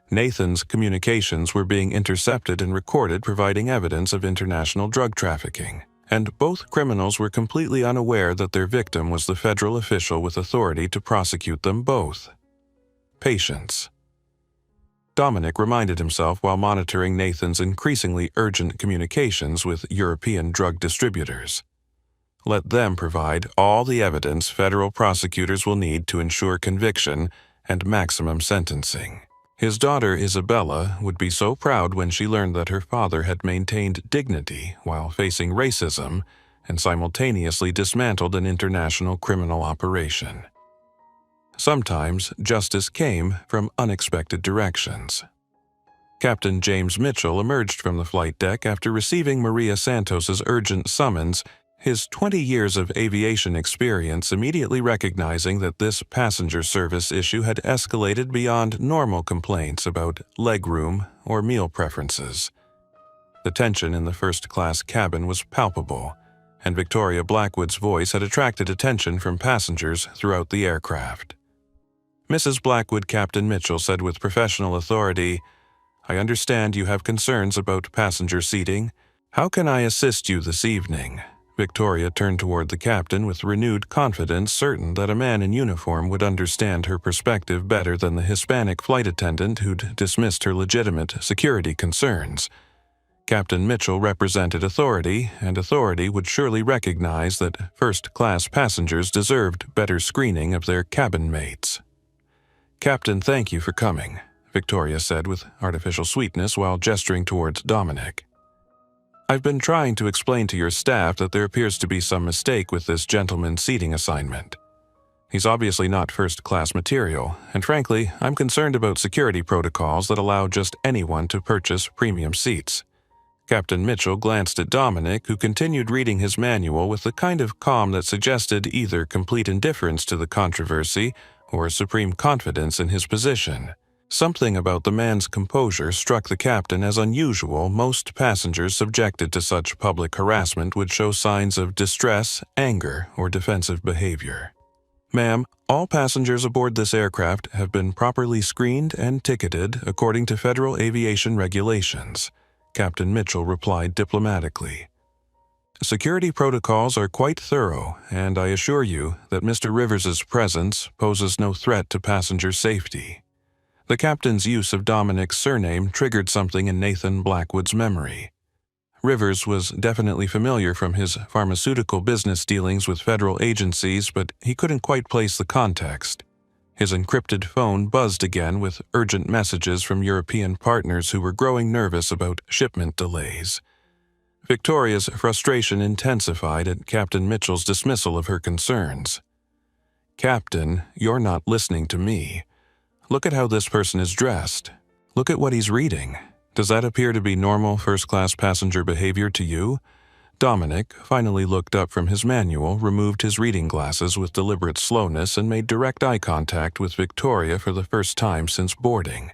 Nathan's communications were being intercepted and recorded, providing evidence of international drug trafficking, and both criminals were completely unaware that their victim was the federal official with authority to prosecute them both. Patience. Dominic reminded himself while monitoring Nathan's increasingly urgent communications with European drug distributors. Let them provide all the evidence federal prosecutors will need to ensure conviction and maximum sentencing. His daughter Isabella would be so proud when she learned that her father had maintained dignity while facing racism and simultaneously dismantled an international criminal operation. Sometimes justice came from unexpected directions. Captain James Mitchell emerged from the flight deck after receiving Maria Santos's urgent summons, his 20 years of aviation experience immediately recognizing that this passenger service issue had escalated beyond normal complaints about legroom or meal preferences. The tension in the first-class cabin was palpable, and Victoria Blackwood's voice had attracted attention from passengers throughout the aircraft. Mrs. Blackwood, Captain Mitchell said with professional authority, "I understand you have concerns about passenger seating. How can I assist you this evening?" Victoria turned toward the captain with renewed confidence, certain that a man in uniform would understand her perspective better than the Hispanic flight attendant who'd dismissed her legitimate security concerns. Captain Mitchell represented authority, and authority would surely recognize that first-class passengers deserved better screening of their cabin mates. "Captain, thank you for coming," Victoria said with artificial sweetness while gesturing towards Dominic. "I've been trying to explain to your staff that there appears to be some mistake with this gentleman's seating assignment. He's obviously not first-class material, and frankly, I'm concerned about security protocols that allow just anyone to purchase premium seats." Captain Mitchell glanced at Dominic, who continued reading his manual with the kind of calm that suggested either complete indifference to the controversy or supreme confidence in his position. Something about the man's composure struck the captain as unusual. Most passengers subjected to such public harassment would show signs of distress, anger, or defensive behavior. "Ma'am, all passengers aboard this aircraft have been properly screened and ticketed according to federal aviation regulations," Captain Mitchell replied diplomatically. "Security protocols are quite thorough, and I assure you that Mr. Rivers's presence poses no threat to passenger safety." The captain's use of Dominic's surname triggered something in Nathan Blackwood's memory. Rivers was definitely familiar from his pharmaceutical business dealings with federal agencies, but he couldn't quite place the context. His encrypted phone buzzed again with urgent messages from European partners who were growing nervous about shipment delays. Victoria's frustration intensified at Captain Mitchell's dismissal of her concerns. "Captain, you're not listening to me. Look at how this person is dressed. Look at what he's reading. Does that appear to be normal first-class passenger behavior to you?" Dominic finally looked up from his manual, removed his reading glasses with deliberate slowness, and made direct eye contact with Victoria for the first time since boarding.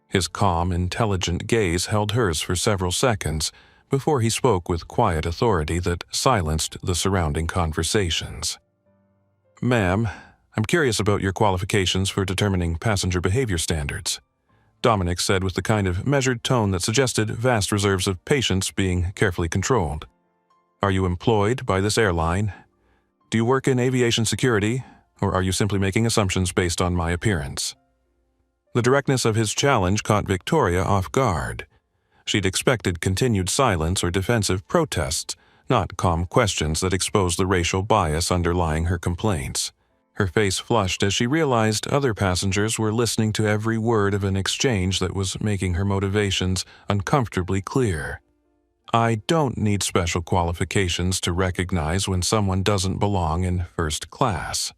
His calm, intelligent gaze held hers for several seconds before he spoke with quiet authority that silenced the surrounding conversations. "Ma'am, I'm curious about your qualifications for determining passenger behavior standards," Dominic said with the kind of measured tone that suggested vast reserves of patience being carefully controlled. "Are you employed by this airline? Do you work in aviation security, or are you simply making assumptions based on my appearance?" The directness of his challenge caught Victoria off guard. She'd expected continued silence or defensive protests, not calm questions that exposed the racial bias underlying her complaints. Her face flushed as she realized other passengers were listening to every word of an exchange that was making her motivations uncomfortably clear. "I don't need special qualifications to recognize when someone doesn't belong in first class."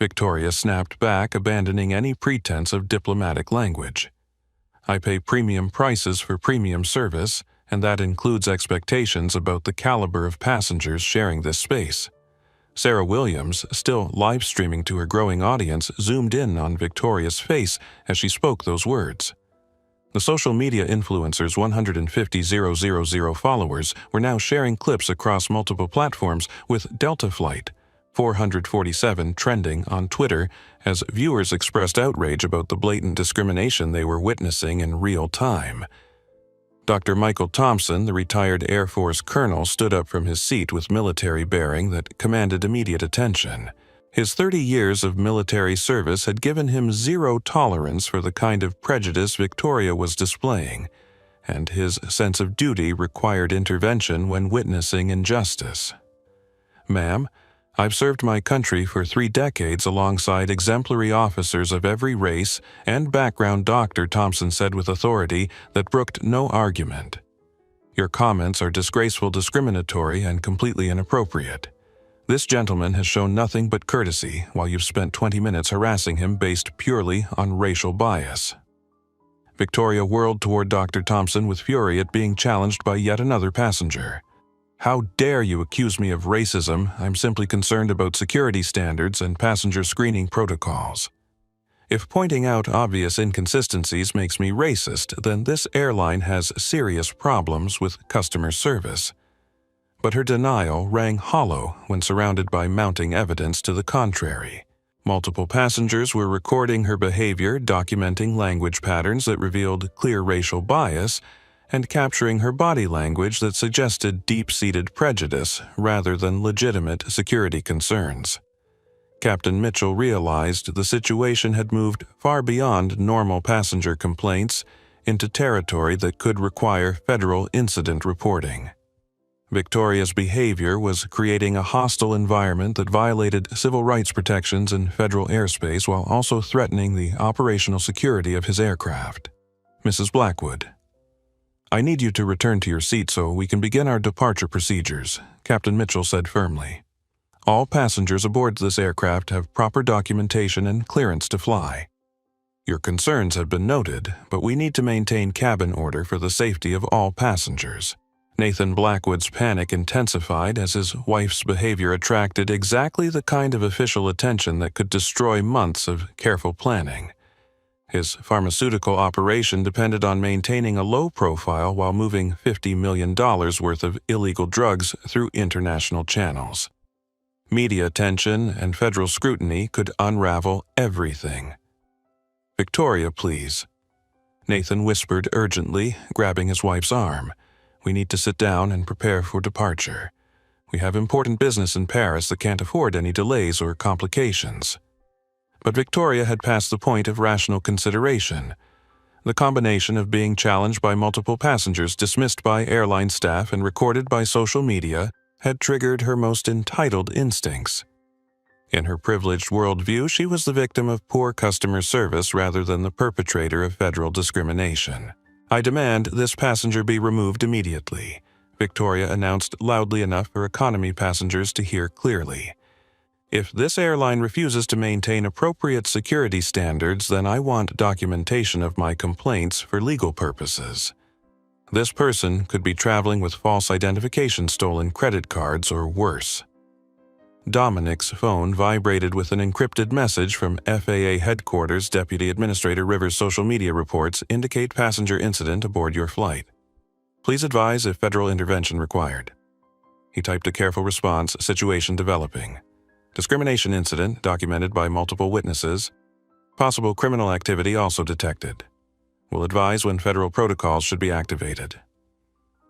Victoria snapped back, abandoning any pretense of diplomatic language. "I pay premium prices for premium service, and that includes expectations about the caliber of passengers sharing this space." Sarah Williams, still live-streaming to her growing audience, zoomed in on Victoria's face as she spoke those words. The social media influencer's 150,000 followers were now sharing clips across multiple platforms, with Delta Flight 447 trending on Twitter as viewers expressed outrage about the blatant discrimination they were witnessing in real time. Dr. Michael Thompson, the retired Air Force colonel, stood up from his seat with military bearing that commanded immediate attention. His 30 years of military service had given him zero tolerance for the kind of prejudice Victoria was displaying, and his sense of duty required intervention when witnessing injustice. "Ma'am, I've served my country for 3 decades alongside exemplary officers of every race and background," Dr. Thompson said with authority that brooked no argument. "Your comments are disgraceful, discriminatory, and completely inappropriate. This gentleman has shown nothing but courtesy while you've spent 20 minutes harassing him based purely on racial bias." Victoria whirled toward Dr. Thompson with fury at being challenged by yet another passenger. "How dare you accuse me of racism? I'm simply concerned about security standards and passenger screening protocols. If pointing out obvious inconsistencies makes me racist, then this airline has serious problems with customer service." But her denial rang hollow when surrounded by mounting evidence to the contrary. Multiple passengers were recording her behavior, documenting language patterns that revealed clear racial bias, and capturing her body language that suggested deep-seated prejudice rather than legitimate security concerns. Captain Mitchell realized the situation had moved far beyond normal passenger complaints into territory that could require federal incident reporting. Victoria's behavior was creating a hostile environment that violated civil rights protections in federal airspace while also threatening the operational security of his aircraft. "Mrs. Blackwood, I need you to return to your seat so we can begin our departure procedures," Captain Mitchell said firmly. "All passengers aboard this aircraft have proper documentation and clearance to fly. Your concerns have been noted, but we need to maintain cabin order for the safety of all passengers." Nathan Blackwood's panic intensified as his wife's behavior attracted exactly the kind of official attention that could destroy months of careful planning. His pharmaceutical operation depended on maintaining a low profile while moving $50 million worth of illegal drugs through international channels. Media attention and federal scrutiny could unravel everything. "Victoria, please," Nathan whispered urgently, grabbing his wife's arm. "We need to sit down and prepare for departure. We have important business in Paris that can't afford any delays or complications." But Victoria had passed the point of rational consideration. The combination of being challenged by multiple passengers, dismissed by airline staff, and recorded by social media had triggered her most entitled instincts. In her privileged worldview, she was the victim of poor customer service rather than the perpetrator of federal discrimination. "I demand this passenger be removed immediately," Victoria announced loudly enough for economy passengers to hear clearly. "If this airline refuses to maintain appropriate security standards, then I want documentation of my complaints for legal purposes." This person could be traveling with false identification, stolen credit cards, or worse. Dominic's phone vibrated with an encrypted message from FAA headquarters. Deputy Administrator Rivers' social media reports indicate passenger incident aboard your flight. Please advise if federal intervention required. He typed a careful response, situation developing. Discrimination incident documented by multiple witnesses. Possible criminal activity also detected. Will advise when federal protocols should be activated.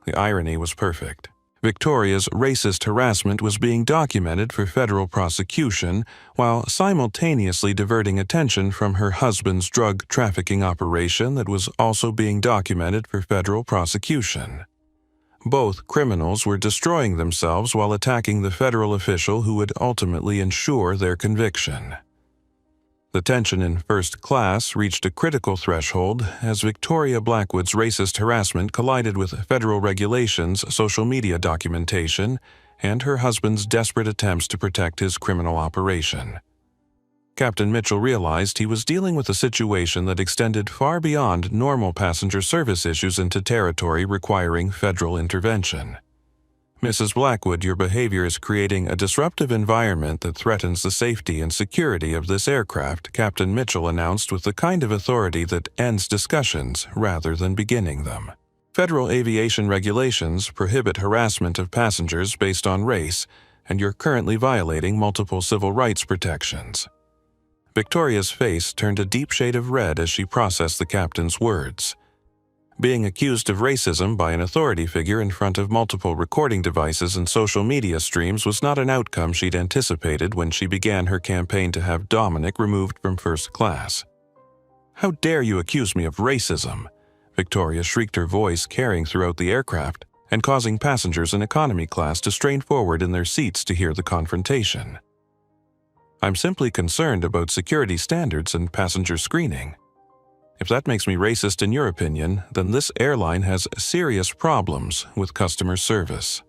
The irony was perfect. Victoria's racist harassment was being documented for federal prosecution while simultaneously diverting attention from her husband's drug trafficking operation that was also being documented for federal prosecution. Both criminals were destroying themselves while attacking the federal official who would ultimately ensure their conviction. The tension in first class reached a critical threshold as Victoria Blackwood's racist harassment collided with federal regulations, social media documentation, and her husband's desperate attempts to protect his criminal operation. Captain Mitchell realized he was dealing with a situation that extended far beyond normal passenger service issues into territory requiring federal intervention. "Mrs. Blackwood, your behavior is creating a disruptive environment that threatens the safety and security of this aircraft," Captain Mitchell announced with the kind of authority that ends discussions rather than beginning them. "Federal aviation regulations prohibit harassment of passengers based on race, and you're currently violating multiple civil rights protections." Victoria's face turned a deep shade of red as she processed the captain's words. Being accused of racism by an authority figure in front of multiple recording devices and social media streams was not an outcome she'd anticipated when she began her campaign to have Dominic removed from first class. "How dare you accuse me of racism?" Victoria shrieked, her voice carrying throughout the aircraft and causing passengers in economy class to strain forward in their seats to hear the confrontation. "I'm simply concerned about security standards and passenger screening. If that makes me racist in your opinion, then this airline has serious problems with customer service."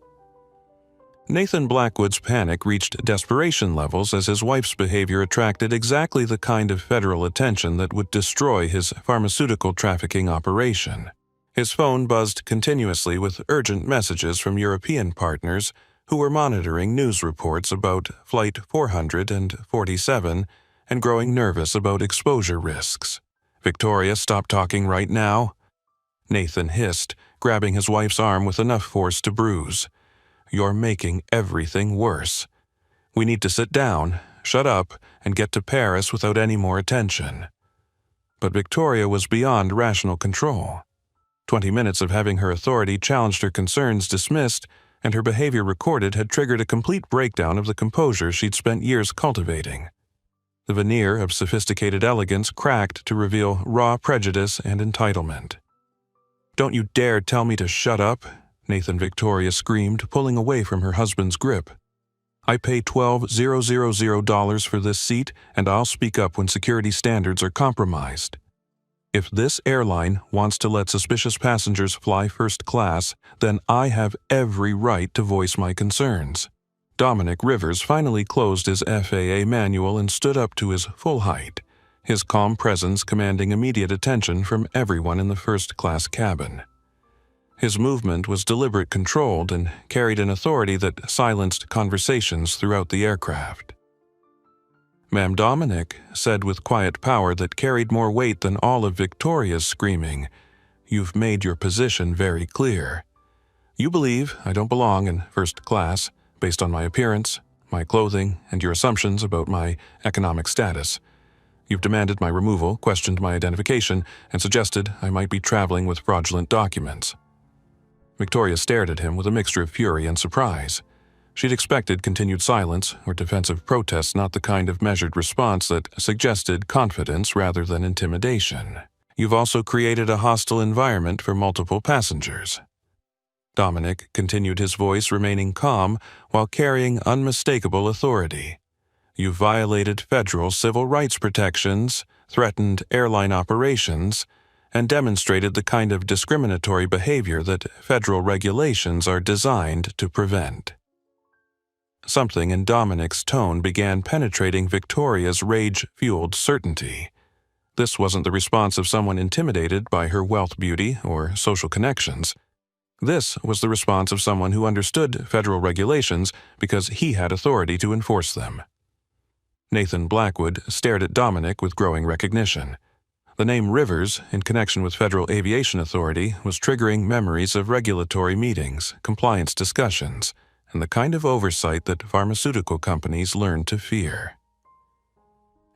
Nathan Blackwood's panic reached desperation levels as his wife's behavior attracted exactly the kind of federal attention that would destroy his pharmaceutical trafficking operation. His phone buzzed continuously with urgent messages from European partners who were monitoring news reports about Flight 447 and growing nervous about exposure risks. "Victoria, stop talking right now," Nathan hissed, grabbing his wife's arm with enough force to bruise. "You're making everything worse. We need to sit down, shut up, and get to Paris without any more attention." But Victoria was beyond rational control. 20 minutes of having her authority challenged her concerns dismissed, and her behavior recorded had triggered a complete breakdown of the composure she'd spent years cultivating. The veneer of sophisticated elegance cracked to reveal raw prejudice and entitlement. "Don't you dare tell me to shut up," Nathan Victoria screamed, pulling away from her husband's grip. "I pay $12,000 for this seat, and I'll speak up when security standards are compromised. If this airline wants to let suspicious passengers fly first class, then I have every right to voice my concerns." Dominic Rivers finally closed his FAA manual and stood up to his full height, his calm presence commanding immediate attention from everyone in the first-class cabin. His movement was deliberate, controlled, and carried an authority that silenced conversations throughout the aircraft. "Ma'am, Dominic," said with quiet power that carried more weight than all of Victoria's screaming, "you've made your position very clear. You believe I don't belong in first class, based on my appearance, my clothing, and your assumptions about my economic status. You've demanded my removal, questioned my identification, and suggested I might be traveling with fraudulent documents." Victoria stared at him with a mixture of fury and surprise. She'd expected continued silence or defensive protest, not the kind of measured response that suggested confidence rather than intimidation. "You've also created a hostile environment for multiple passengers." Dominic continued, his voice remaining calm while carrying unmistakable authority. You violated federal civil rights protections, threatened airline operations, and demonstrated the kind of discriminatory behavior that federal regulations are designed to prevent. Something in Dominic's tone began penetrating Victoria's rage-fueled certainty. This wasn't the response of someone intimidated by her wealth, beauty, or social connections. This was the response of someone who understood federal regulations because he had authority to enforce them. Nathan Blackwood stared at Dominic with growing recognition. The name Rivers, in connection with Federal Aviation Authority, was triggering memories of regulatory meetings, compliance discussions, and the kind of oversight that pharmaceutical companies learned to fear.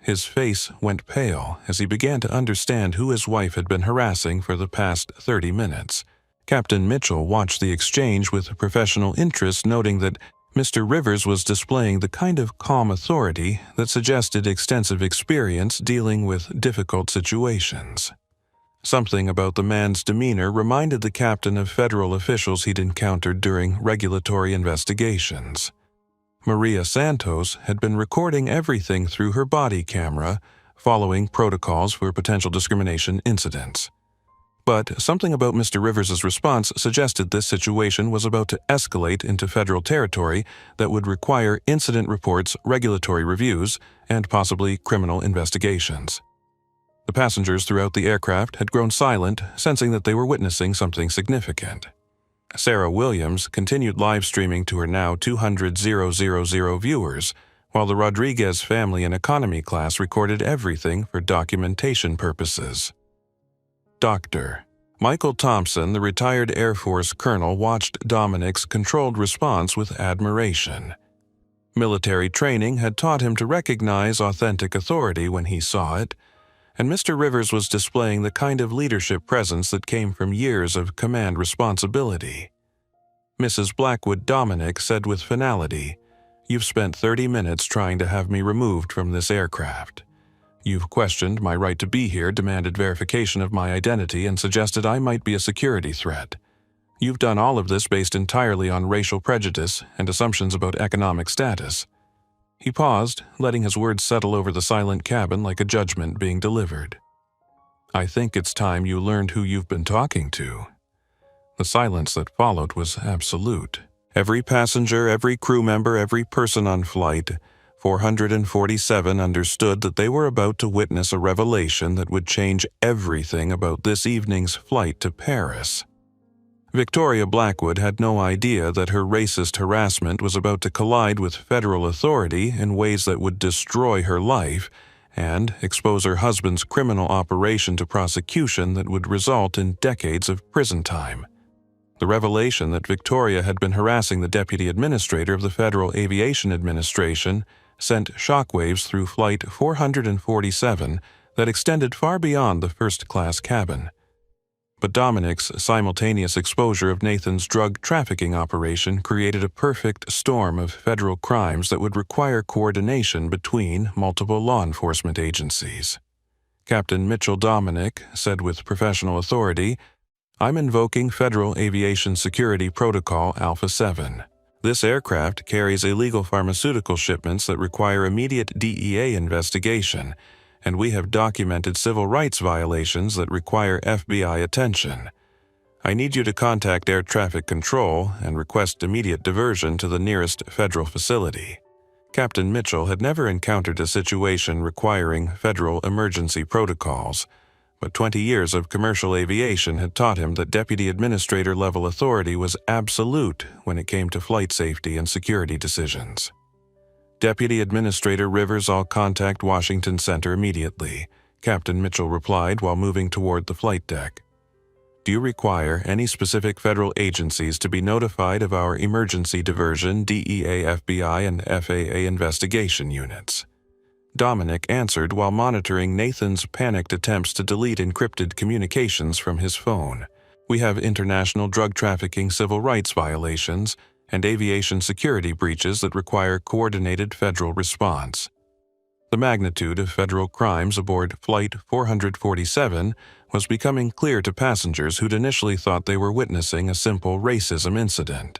His face went pale as he began to understand who his wife had been harassing for the past 30 minutes. Captain Mitchell watched the exchange with professional interest, noting that Mr. Rivers was displaying the kind of calm authority that suggested extensive experience dealing with difficult situations. Something about the man's demeanor reminded the captain of federal officials he'd encountered during regulatory investigations. Maria Santos had been recording everything through her body camera, following protocols for potential discrimination incidents. But something about Mr. Rivers' response suggested this situation was about to escalate into federal territory that would require incident reports, regulatory reviews, and possibly criminal investigations. The passengers throughout the aircraft had grown silent, sensing that they were witnessing something significant. Sarah Williams continued live streaming to her now 200,000 viewers, while the Rodriguez family in economy class recorded everything for documentation purposes. Dr. Michael Thompson, the retired Air Force colonel, watched Dominic's controlled response with admiration. Military training had taught him to recognize authentic authority when he saw it, and Mr. Rivers was displaying the kind of leadership presence that came from years of command responsibility. Mrs. Blackwood Dominic said with finality, "You've spent 30 minutes trying to have me removed from this aircraft. You've questioned my right to be here, demanded verification of my identity, and suggested I might be a security threat. You've done all of this based entirely on racial prejudice and assumptions about economic status." He paused, letting his words settle over the silent cabin like a judgment being delivered. "I think it's time you learned who you've been talking to." The silence that followed was absolute. Every passenger, every crew member, every person on flight 447 understood that they were about to witness a revelation that would change everything about this evening's flight to Paris. Victoria Blackwood had no idea that her racist harassment was about to collide with federal authority in ways that would destroy her life and expose her husband's criminal operation to prosecution that would result in decades of prison time. The revelation that Victoria had been harassing the deputy administrator of the Federal Aviation Administration sent shockwaves through Flight 447 that extended far beyond the first-class cabin. But Dominic's simultaneous exposure of Nathan's drug trafficking operation created a perfect storm of federal crimes that would require coordination between multiple law enforcement agencies. Captain Mitchell Dominic said with professional authority, "I'm invoking Federal Aviation Security Protocol Alpha 7. This aircraft carries illegal pharmaceutical shipments that require immediate DEA investigation, and we have documented civil rights violations that require FBI attention. I need you to contact Air Traffic Control and request immediate diversion to the nearest federal facility." Captain Mitchell had never encountered a situation requiring federal emergency protocols, but 20 years of commercial aviation had taught him that deputy administrator-level authority was absolute when it came to flight safety and security decisions. "Deputy Administrator Rivers, I'll contact Washington Center immediately," Captain Mitchell replied while moving toward the flight deck. "Do you require any specific federal agencies to be notified of our emergency diversion, DEA, FBI, and FAA investigation units?" Dominic answered while monitoring Nathan's panicked attempts to delete encrypted communications from his phone. "We have international drug trafficking civil rights violations and aviation security breaches that require coordinated federal response." The magnitude of federal crimes aboard Flight 447 was becoming clear to passengers who'd initially thought they were witnessing a simple racism incident.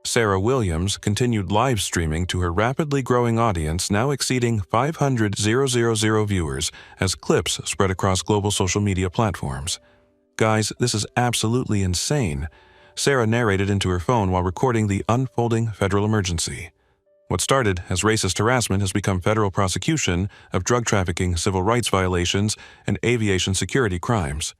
Sarah Williams continued live streaming to her rapidly growing audience, now exceeding 500,000 viewers, as clips spread across global social media platforms. "Guys, this is absolutely insane," Sarah narrated into her phone while recording the unfolding federal emergency. What started as racist harassment has become federal prosecution of drug trafficking, civil rights violations, and aviation security crimes.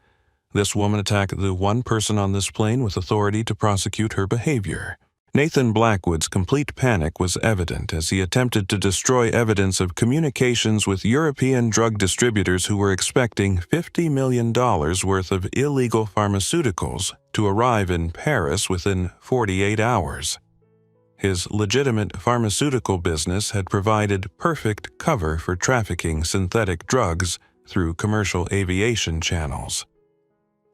This woman attacked the one person on this plane with authority to prosecute her behavior. Nathan Blackwood's complete panic was evident as he attempted to destroy evidence of communications with European drug distributors who were expecting $50 million worth of illegal pharmaceuticals to arrive in Paris within 48 hours. His legitimate pharmaceutical business had provided perfect cover for trafficking synthetic drugs through commercial aviation channels.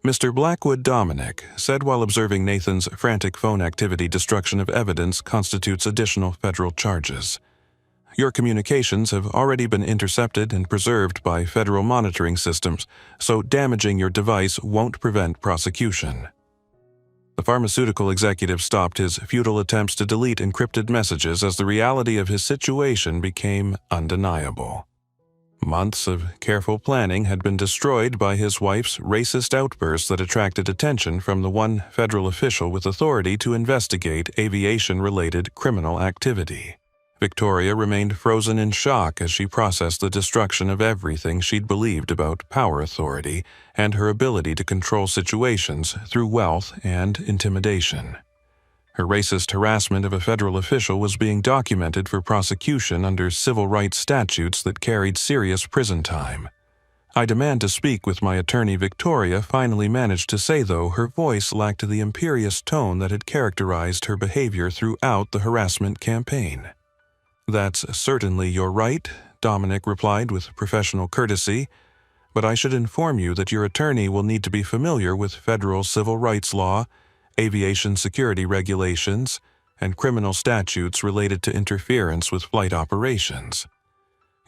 Mr. Blackwood Dominic said while observing Nathan's frantic phone activity, destruction of evidence constitutes additional federal charges. "Your communications have already been intercepted and preserved by federal monitoring systems, so damaging your device won't prevent prosecution." The pharmaceutical executive stopped his futile attempts to delete encrypted messages as the reality of his situation became undeniable. Months of careful planning had been destroyed by his wife's racist outbursts that attracted attention from the one federal official with authority to investigate aviation-related criminal activity. Victoria remained frozen in shock as she processed the destruction of everything she'd believed about power authority and her ability to control situations through wealth and intimidation. Her racist harassment of a federal official was being documented for prosecution under civil rights statutes that carried serious prison time. "I demand to speak with my attorney," Victoria finally managed to say, though her voice lacked the imperious tone that had characterized her behavior throughout the harassment campaign. "That's certainly your right," Dominic replied with professional courtesy, "but I should inform you that your attorney will need to be familiar with federal civil rights law, aviation security regulations, and criminal statutes related to interference with flight operations.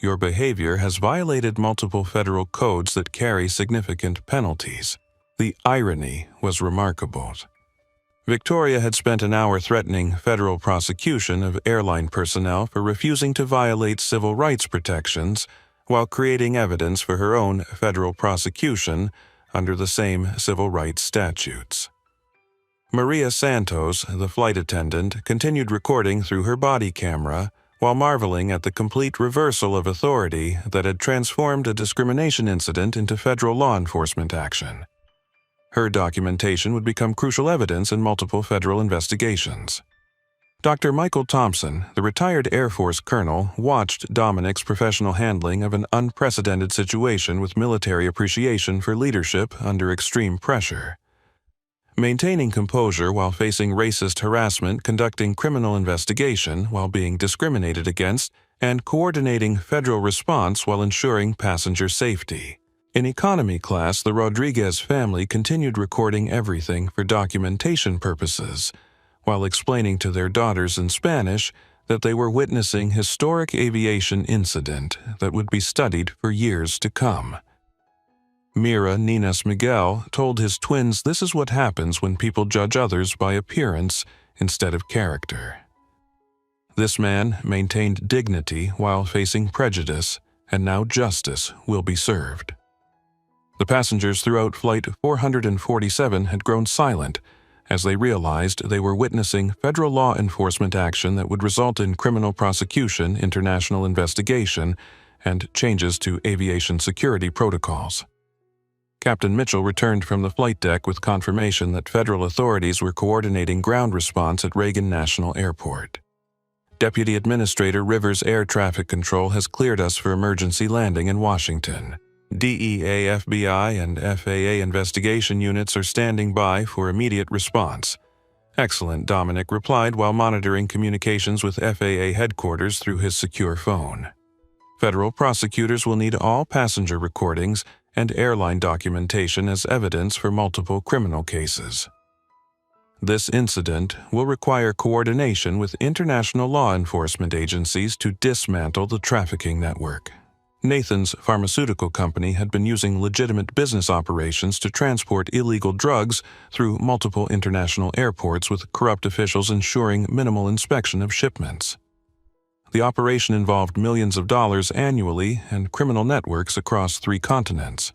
Your behavior has violated multiple federal codes that carry significant penalties." The irony was remarkable. Victoria had spent an hour threatening federal prosecution of airline personnel for refusing to violate civil rights protections while creating evidence for her own federal prosecution under the same civil rights statutes. Maria Santos, the flight attendant, continued recording through her body camera while marveling at the complete reversal of authority that had transformed a discrimination incident into federal law enforcement action. Her documentation would become crucial evidence in multiple federal investigations. Dr. Michael Thompson, the retired Air Force colonel, watched Dominic's professional handling of an unprecedented situation with military appreciation for leadership under extreme pressure. Maintaining composure while facing racist harassment, conducting criminal investigation while being discriminated against, and coordinating federal response while ensuring passenger safety. In economy class, the Rodriguez family continued recording everything for documentation purposes, while explaining to their daughters in Spanish that they were witnessing historic aviation incident that would be studied for years to come. Mira Ninas Miguel told his twins this is what happens when people judge others by appearance instead of character. This man maintained dignity while facing prejudice, and now justice will be served. The passengers throughout Flight 447 had grown silent as they realized they were witnessing federal law enforcement action that would result in criminal prosecution, international investigation, and changes to aviation security protocols. Captain Mitchell returned from the flight deck with confirmation that federal authorities were coordinating ground response at Reagan National Airport. Deputy Administrator Rivers Air Traffic Control has cleared us for emergency landing in Washington. DEA, FBI, and FAA investigation units are standing by for immediate response. Excellent, Dominic replied while monitoring communications with FAA headquarters through his secure phone. Federal prosecutors will need all passenger recordings and airline documentation as evidence for multiple criminal cases. This incident will require coordination with international law enforcement agencies to dismantle the trafficking network. Nathan's pharmaceutical company had been using legitimate business operations to transport illegal drugs through multiple international airports, with corrupt officials ensuring minimal inspection of shipments. The operation involved millions of dollars annually and criminal networks across 3 continents.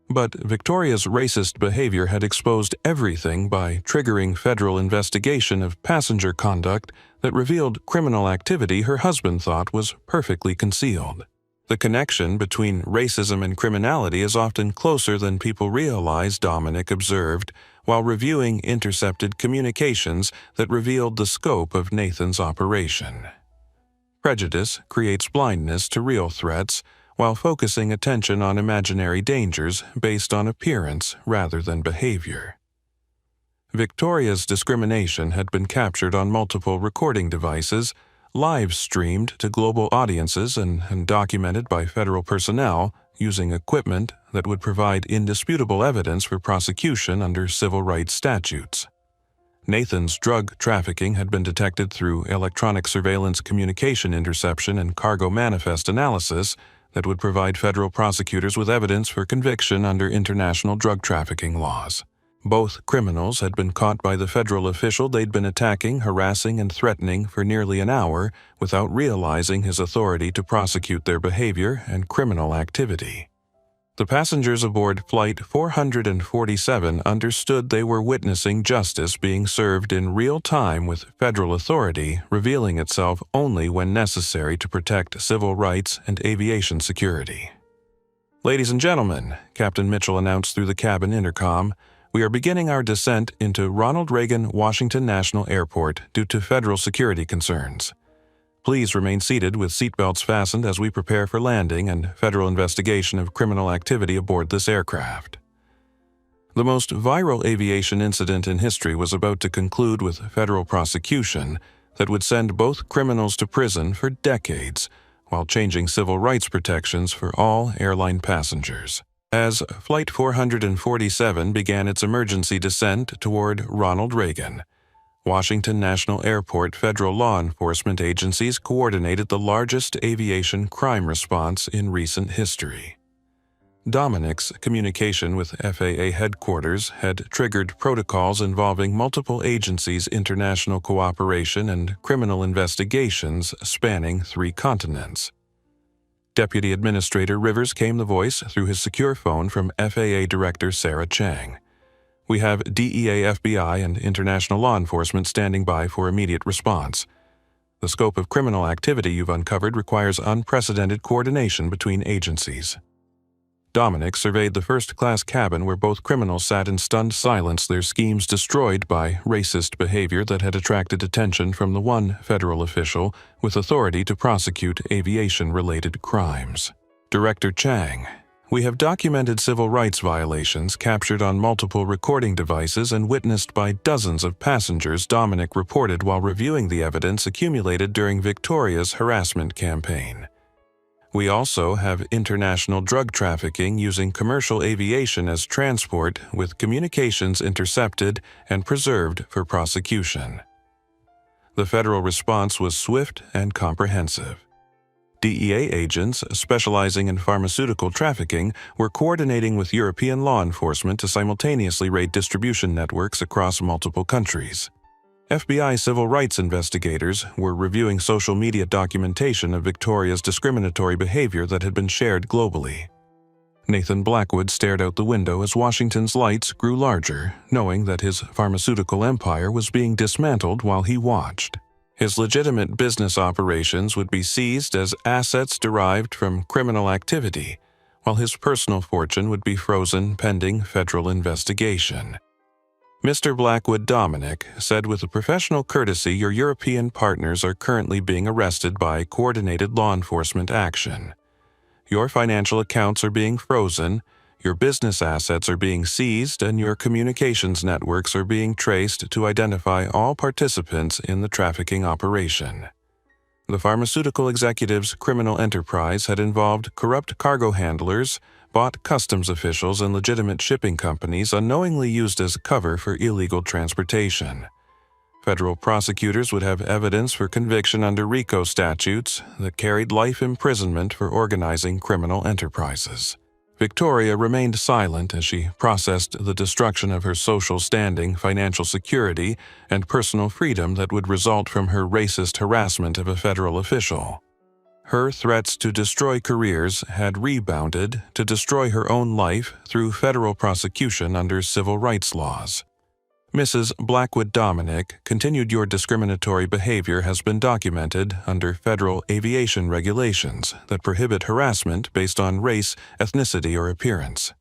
But Victoria's racist behavior had exposed everything by triggering federal investigation of passenger conduct that revealed criminal activity her husband thought was perfectly concealed. The connection between racism and criminality is often closer than people realize, Dominic observed, while reviewing intercepted communications that revealed the scope of Nathan's operation. Prejudice creates blindness to real threats, while focusing attention on imaginary dangers based on appearance rather than behavior. Victoria's discrimination had been captured on multiple recording devices, live-streamed to global audiences and documented by federal personnel using equipment that would provide indisputable evidence for prosecution under civil rights statutes. Nathan's drug trafficking had been detected through electronic surveillance communication interception and cargo manifest analysis that would provide federal prosecutors with evidence for conviction under international drug trafficking laws. Both criminals had been caught by the federal official they'd been attacking, harassing, and threatening for nearly an hour without realizing his authority to prosecute their behavior and criminal activity. The passengers aboard Flight 447 understood they were witnessing justice being served in real time, with federal authority revealing itself only when necessary to protect civil rights and aviation security. "Ladies and gentlemen," Captain Mitchell announced through the cabin intercom, "we are beginning our descent into Ronald Reagan Washington National Airport due to federal security concerns. Please remain seated with seatbelts fastened as we prepare for landing and federal investigation of criminal activity aboard this aircraft." The most viral aviation incident in history was about to conclude with federal prosecution that would send both criminals to prison for decades, while changing civil rights protections for all airline passengers. As Flight 447 began its emergency descent toward Ronald Reagan Washington National Airport, federal law enforcement agencies coordinated the largest aviation crime response in recent history. Dominic's communication with FAA headquarters had triggered protocols involving multiple agencies' international cooperation and criminal investigations spanning 3 continents. Deputy Administrator Rivers came the voice through his secure phone from FAA Director Sarah Chang. "We have DEA, FBI, and international law enforcement standing by for immediate response. The scope of criminal activity you've uncovered requires unprecedented coordination between agencies." Dominic surveyed the first-class cabin where both criminals sat in stunned silence, their schemes destroyed by racist behavior that had attracted attention from the one federal official with authority to prosecute aviation-related crimes. Director Chang, "We have documented civil rights violations captured on multiple recording devices and witnessed by dozens of passengers," Dominic reported while reviewing the evidence accumulated during Victoria's harassment campaign. "We also have international drug trafficking using commercial aviation as transport, with communications intercepted and preserved for prosecution." The federal response was swift and comprehensive. DEA agents specializing in pharmaceutical trafficking were coordinating with European law enforcement to simultaneously raid distribution networks across multiple countries. FBI civil rights investigators were reviewing social media documentation of Victoria's discriminatory behavior that had been shared globally. Nathan Blackwood stared out the window as Washington's lights grew larger, knowing that his pharmaceutical empire was being dismantled while he watched. His legitimate business operations would be seized as assets derived from criminal activity, while his personal fortune would be frozen pending federal investigation. "Mr. Blackwood," Dominic said with a professional courtesy, "your European partners are currently being arrested by coordinated law enforcement action. Your financial accounts are being frozen, your business assets are being seized, and your communications networks are being traced to identify all participants in the trafficking operation." The pharmaceutical executive's criminal enterprise had involved corrupt cargo handlers, bought customs officials, and legitimate shipping companies unknowingly used as cover for illegal transportation. Federal prosecutors would have evidence for conviction under RICO statutes that carried life imprisonment for organizing criminal enterprises. Victoria remained silent as she processed the destruction of her social standing, financial security, and personal freedom that would result from her racist harassment of a federal official. Her threats to destroy careers had rebounded to destroy her own life through federal prosecution under civil rights laws. Mrs. Blackwood Dominic continued, your discriminatory behavior has been documented under federal aviation regulations that prohibit harassment based on race, ethnicity, or appearance.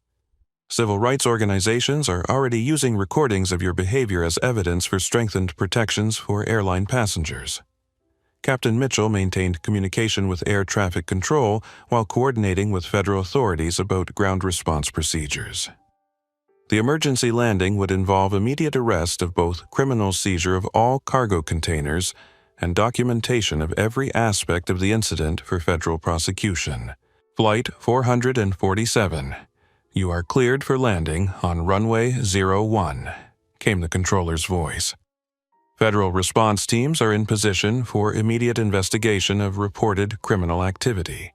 Civil rights organizations are already using recordings of your behavior as evidence for strengthened protections for airline passengers. Captain Mitchell maintained communication with air traffic control while coordinating with federal authorities about ground response procedures. The emergency landing would involve immediate arrest of both criminal seizure of all cargo containers and documentation of every aspect of the incident for federal prosecution. Flight 447. You are cleared for landing on runway 01, came the controller's voice. Federal response teams are in position for immediate investigation of reported criminal activity.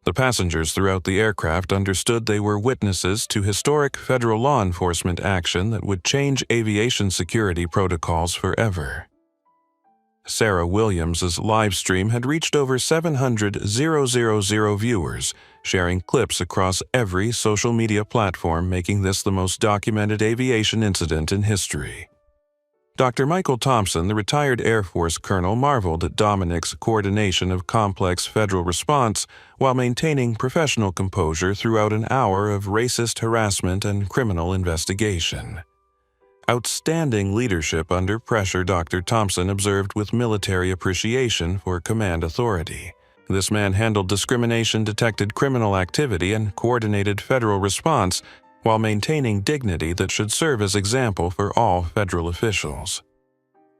The passengers throughout the aircraft understood they were witnesses to historic federal law enforcement action that would change aviation security protocols forever. Sarah Williams's live stream had reached over 700,000 viewers, sharing clips across every social media platform, making this the most documented aviation incident in history. Dr. Michael Thompson, the retired Air Force colonel, marveled at Dominic's coordination of complex federal response while maintaining professional composure throughout an hour of racist harassment and criminal investigation. Outstanding leadership under pressure, Dr. Thompson observed with military appreciation for command authority. This man handled discrimination, detected criminal activity, and coordinated federal response while maintaining dignity that should serve as example for all federal officials.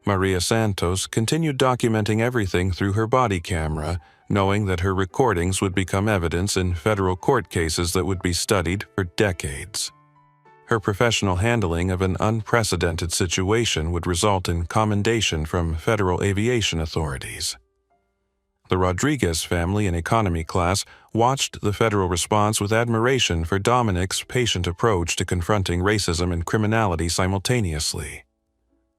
Maria Santos continued documenting everything through her body camera, knowing that her recordings would become evidence in federal court cases that would be studied for decades. Her professional handling of an unprecedented situation would result in commendation from federal aviation authorities. The Rodriguez family in economy class watched the federal response with admiration for Dominic's patient approach to confronting racism and criminality simultaneously.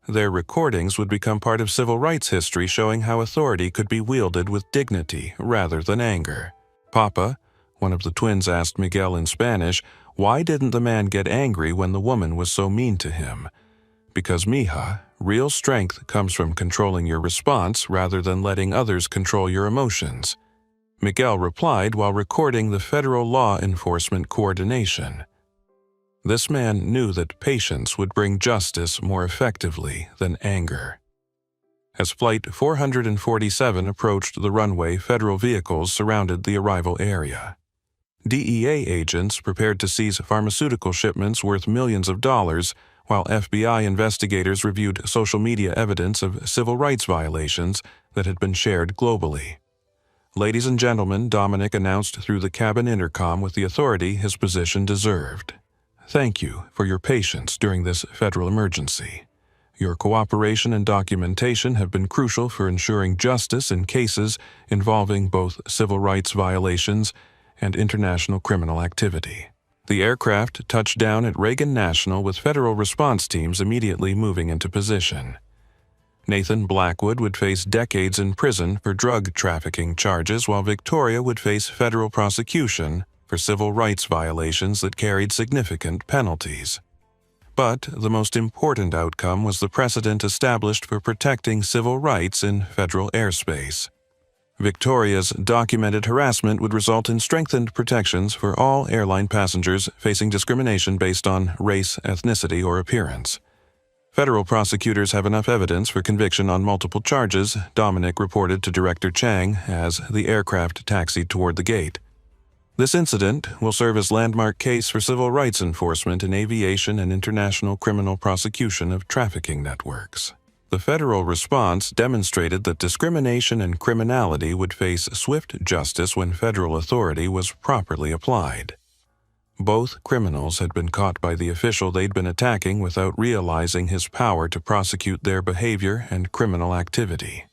Their recordings would become part of civil rights history, showing how authority could be wielded with dignity rather than anger. Papa, one of the twins, asked Miguel in Spanish, why didn't the man get angry when the woman was so mean to him? Because, mija, real strength comes from controlling your response rather than letting others control your emotions. Miguel replied while recording the federal law enforcement coordination. This man knew that patience would bring justice more effectively than anger. As Flight 447 approached the runway, federal vehicles surrounded the arrival area. DEA agents prepared to seize pharmaceutical shipments worth millions of dollars, while FBI investigators reviewed social media evidence of civil rights violations that had been shared globally. Ladies and gentlemen, Dominic announced through the cabin intercom with the authority his position deserved. Thank you for your patience during this federal emergency. Your cooperation and documentation have been crucial for ensuring justice in cases involving both civil rights violations and international criminal activity. The aircraft touched down at Reagan National with federal response teams immediately moving into position. Nathan Blackwood would face decades in prison for drug trafficking charges, while Victoria would face federal prosecution for civil rights violations that carried significant penalties. But the most important outcome was the precedent established for protecting civil rights in federal airspace. Victoria's documented harassment would result in strengthened protections for all airline passengers facing discrimination based on race, ethnicity, or appearance. Federal prosecutors have enough evidence for conviction on multiple charges, Dominic reported to Director Chang as the aircraft taxied toward the gate. This incident will serve as landmark case for civil rights enforcement in aviation and international criminal prosecution of trafficking networks. The federal response demonstrated that discrimination and criminality would face swift justice when federal authority was properly applied. Both criminals had been caught by the official they'd been attacking without realizing his power to prosecute their behavior and criminal activity.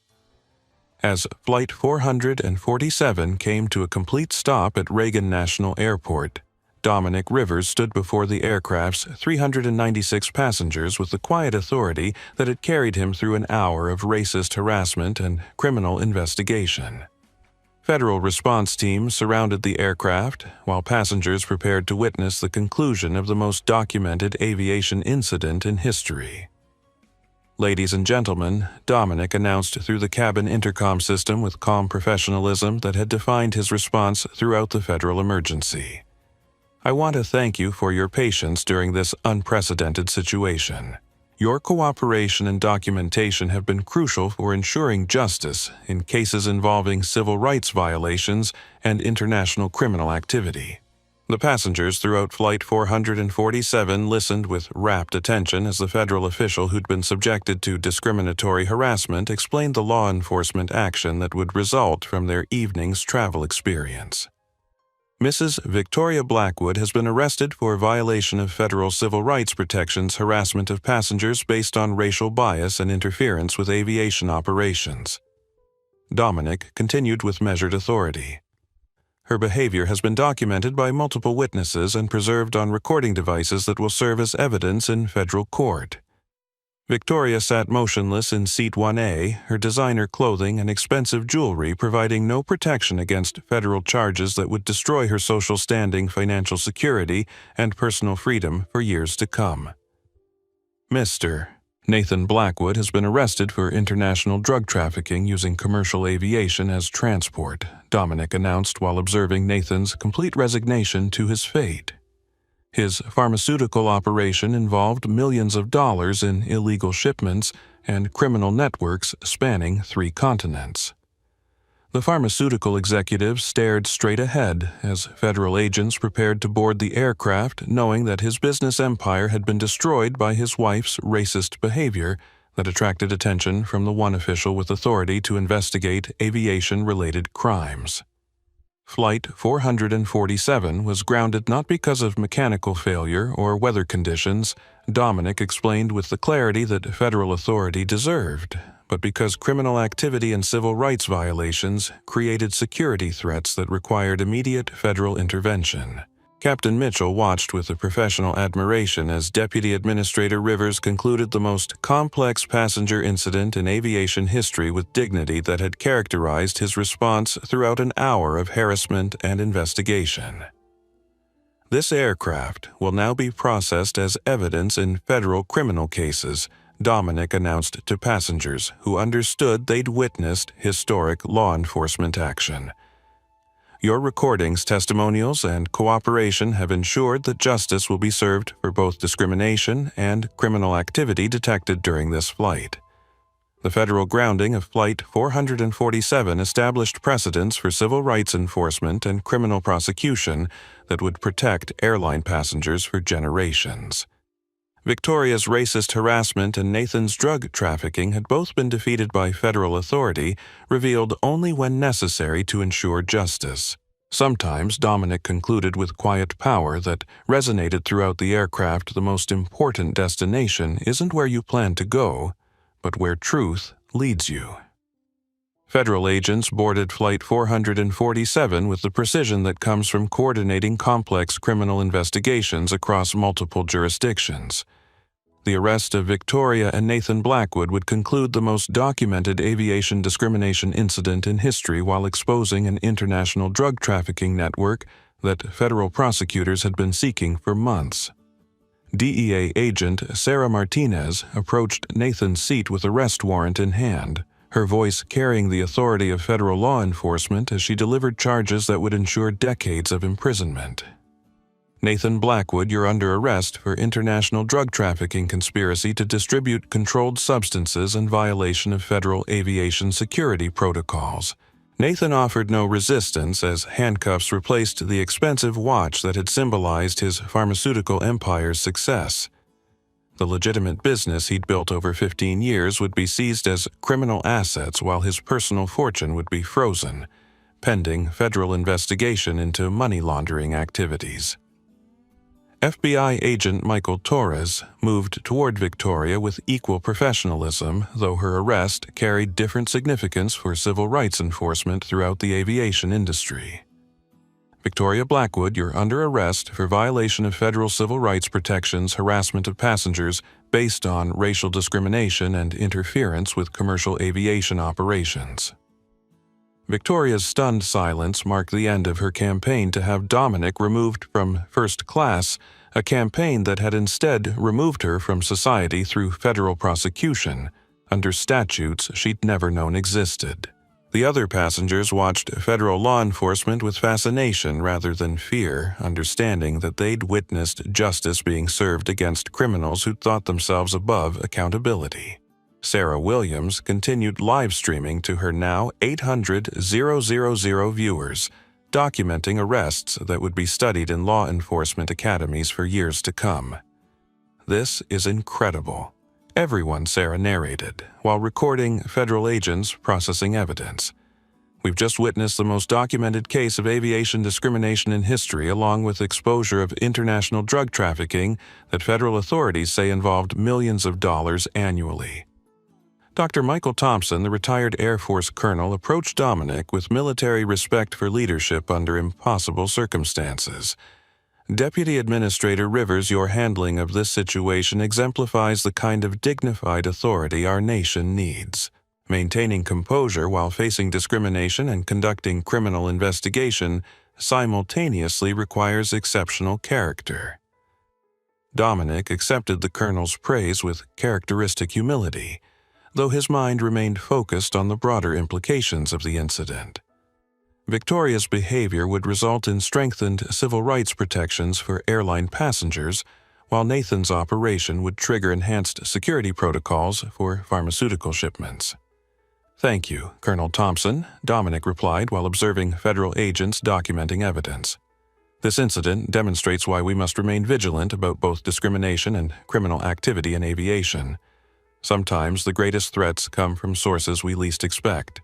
As Flight 447 came to a complete stop at Reagan National Airport, Dominic Rivers stood before the aircraft's 396 passengers with the quiet authority that had carried him through an hour of racist harassment and criminal investigation. Federal response teams surrounded the aircraft, while passengers prepared to witness the conclusion of the most documented aviation incident in history. "Ladies and gentlemen," Dominic announced through the cabin intercom system with calm professionalism that had defined his response throughout the federal emergency. "I want to thank you for your patience during this unprecedented situation. Your cooperation and documentation have been crucial for ensuring justice in cases involving civil rights violations and international criminal activity." The passengers throughout Flight 447 listened with rapt attention as the federal official who'd been subjected to discriminatory harassment explained the law enforcement action that would result from their evening's travel experience. "Mrs. Victoria Blackwood has been arrested for violation of federal civil rights protections, harassment of passengers based on racial bias and interference with aviation operations." Dominic continued with measured authority. "Her behavior has been documented by multiple witnesses and preserved on recording devices that will serve as evidence in federal court. Victoria sat motionless in Seat 1A, her designer clothing and expensive jewelry providing no protection against federal charges that would destroy her social standing, financial security, and personal freedom for years to come. Mr. Nathan Blackwood has been arrested for international drug trafficking using commercial aviation as transport," Dominic announced while observing Nathan's complete resignation to his fate. His pharmaceutical operation involved millions of dollars in illegal shipments and criminal networks spanning 3 continents. The pharmaceutical executive stared straight ahead as federal agents prepared to board the aircraft, knowing that his business empire had been destroyed by his wife's racist behavior that attracted attention from the one official with authority to investigate aviation-related crimes. Flight 447 was grounded not because of mechanical failure or weather conditions, Dominic explained with the clarity that federal authority deserved, but because criminal activity and civil rights violations created security threats that required immediate federal intervention. Captain Mitchell watched with a professional admiration as Deputy Administrator Rivers concluded the most complex passenger incident in aviation history with dignity that had characterized his response throughout an hour of harassment and investigation. "This aircraft will now be processed as evidence in federal criminal cases," Dominic announced to passengers who understood they'd witnessed historic law enforcement action. "Your recordings, testimonials, and cooperation have ensured that justice will be served for both discrimination and criminal activity detected during this flight." The federal grounding of Flight 447 established precedents for civil rights enforcement and criminal prosecution that would protect airline passengers for generations. Victoria's racist harassment and Nathan's drug trafficking had both been defeated by federal authority, revealed only when necessary to ensure justice. Sometimes, Dominic concluded with quiet power that resonated throughout the aircraft, the most important destination isn't where you plan to go, but where truth leads you. Federal agents boarded Flight 447 with the precision that comes from coordinating complex criminal investigations across multiple jurisdictions. The arrest of Victoria and Nathan Blackwood would conclude the most documented aviation discrimination incident in history while exposing an international drug trafficking network that federal prosecutors had been seeking for months. DEA agent Sarah Martinez approached Nathan's seat with arrest warrant in hand, her voice carrying the authority of federal law enforcement as she delivered charges that would ensure decades of imprisonment. "Nathan Blackwood, you're under arrest for international drug trafficking conspiracy to distribute controlled substances and violation of federal aviation security protocols." Nathan offered no resistance as handcuffs replaced the expensive watch that had symbolized his pharmaceutical empire's success. The legitimate business he'd built over 15 years would be seized as criminal assets while his personal fortune would be frozen, pending federal investigation into money laundering activities. FBI agent Michael Torres moved toward Victoria with equal professionalism, though her arrest carried different significance for civil rights enforcement throughout the aviation industry. Victoria Blackwood, you're under arrest for violation of federal civil rights protections, harassment of passengers based on racial discrimination, and interference with commercial aviation operations. Victoria's stunned silence marked the end of her campaign to have Dominic removed from first class, a campaign that had instead removed her from society through federal prosecution, under statutes she'd never known existed. The other passengers watched federal law enforcement with fascination rather than fear, understanding that they'd witnessed justice being served against criminals who thought themselves above accountability. Sarah Williams continued live streaming to her now 800,000 viewers, documenting arrests that would be studied in law enforcement academies for years to come. "This is incredible," everyone Sarah narrated, while recording federal agents processing evidence. "We've just witnessed the most documented case of aviation discrimination in history, along with exposure of international drug trafficking that federal authorities say involved millions of dollars annually." Dr. Michael Thompson, the retired Air Force colonel, approached Dominic with military respect for leadership under impossible circumstances. "Deputy Administrator Rivers, your handling of this situation exemplifies the kind of dignified authority our nation needs. Maintaining composure while facing discrimination and conducting criminal investigation simultaneously requires exceptional character." Dominic accepted the colonel's praise with characteristic humility, though his mind remained focused on the broader implications of the incident. Victoria's behavior would result in strengthened civil rights protections for airline passengers, while Nathan's operation would trigger enhanced security protocols for pharmaceutical shipments. "Thank you, Colonel Thompson," Dominic replied while observing federal agents documenting evidence. "This incident demonstrates why we must remain vigilant about both discrimination and criminal activity in aviation. Sometimes the greatest threats come from sources we least expect."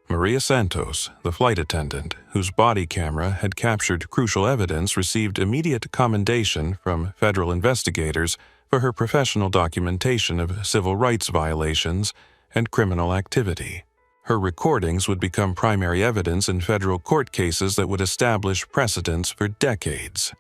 Maria Santos, the flight attendant, whose body camera had captured crucial evidence, received immediate commendation from federal investigators for her professional documentation of civil rights violations and criminal activity. Her recordings would become primary evidence in federal court cases that would establish precedents for decades.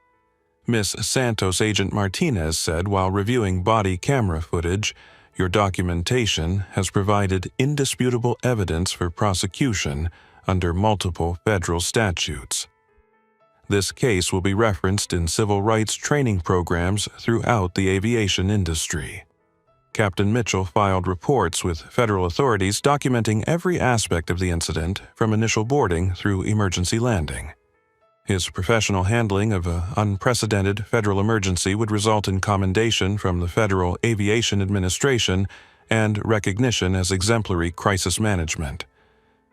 Miss Santos, Agent Martinez said while reviewing body camera footage, "Your documentation has provided indisputable evidence for prosecution under multiple federal statutes. This case will be referenced in civil rights training programs throughout the aviation industry." Captain Mitchell filed reports with federal authorities documenting every aspect of the incident, from initial boarding through emergency landing. His professional handling of an unprecedented federal emergency would result in commendation from the Federal Aviation Administration and recognition as exemplary crisis management.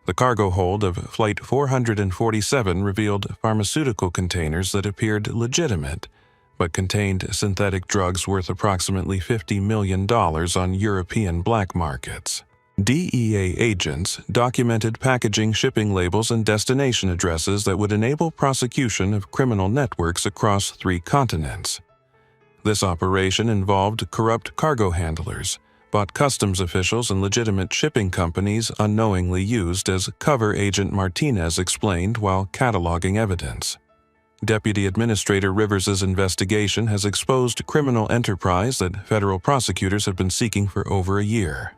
The cargo hold of Flight 447 revealed pharmaceutical containers that appeared legitimate, but contained synthetic drugs worth approximately $50 million on European black markets. DEA agents documented packaging shipping labels and destination addresses that would enable prosecution of criminal networks across 3 continents. This operation involved corrupt cargo handlers, but customs officials and legitimate shipping companies unknowingly used as cover, Agent Martinez explained while cataloging evidence. Deputy Administrator Rivers' investigation has exposed criminal enterprise that federal prosecutors have been seeking for over a year.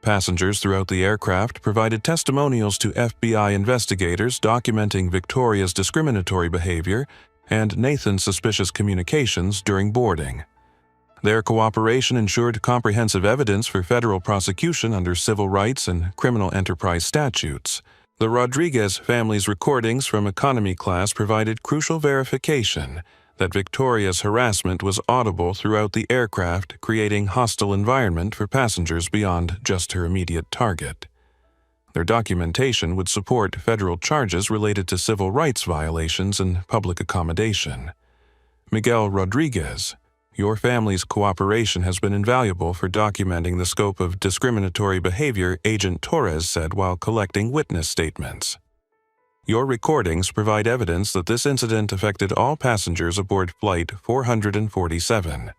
Passengers throughout the aircraft provided testimonials to FBI investigators documenting Victoria's discriminatory behavior and Nathan's suspicious communications during boarding. Their cooperation ensured comprehensive evidence for federal prosecution under civil rights and criminal enterprise statutes. The Rodriguez family's recordings from economy class provided crucial verification that Victoria's harassment was audible throughout the aircraft, creating hostile environment for passengers beyond just her immediate target. Their documentation would support federal charges related to civil rights violations and public accommodation. Miguel Rodriguez, your family's cooperation has been invaluable for documenting the scope of discriminatory behavior, Agent Torres said while collecting witness statements. Your recordings provide evidence that this incident affected all passengers aboard Flight 447.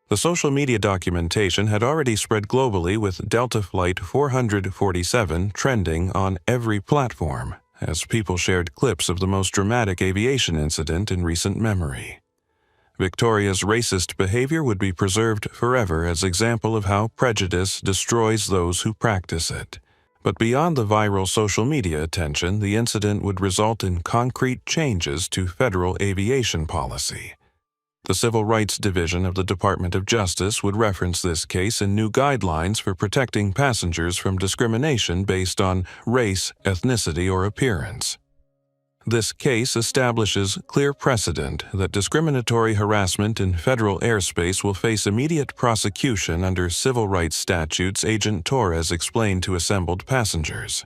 The social media documentation had already spread globally, with Delta Flight 447 trending on every platform, as people shared clips of the most dramatic aviation incident in recent memory. Victoria's racist behavior would be preserved forever as example of how prejudice destroys those who practice it. But beyond the viral social media attention, the incident would result in concrete changes to federal aviation policy. The Civil Rights Division of the Department of Justice would reference this case in new guidelines for protecting passengers from discrimination based on race, ethnicity, or appearance. This case establishes clear precedent that discriminatory harassment in federal airspace will face immediate prosecution under civil rights statutes, Agent Torres explained to assembled passengers.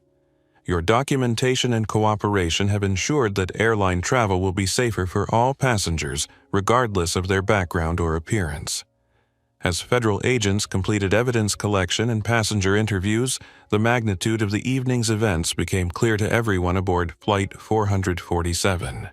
Your documentation and cooperation have ensured that airline travel will be safer for all passengers, regardless of their background or appearance. As federal agents completed evidence collection and passenger interviews, the magnitude of the evening's events became clear to everyone aboard Flight 447.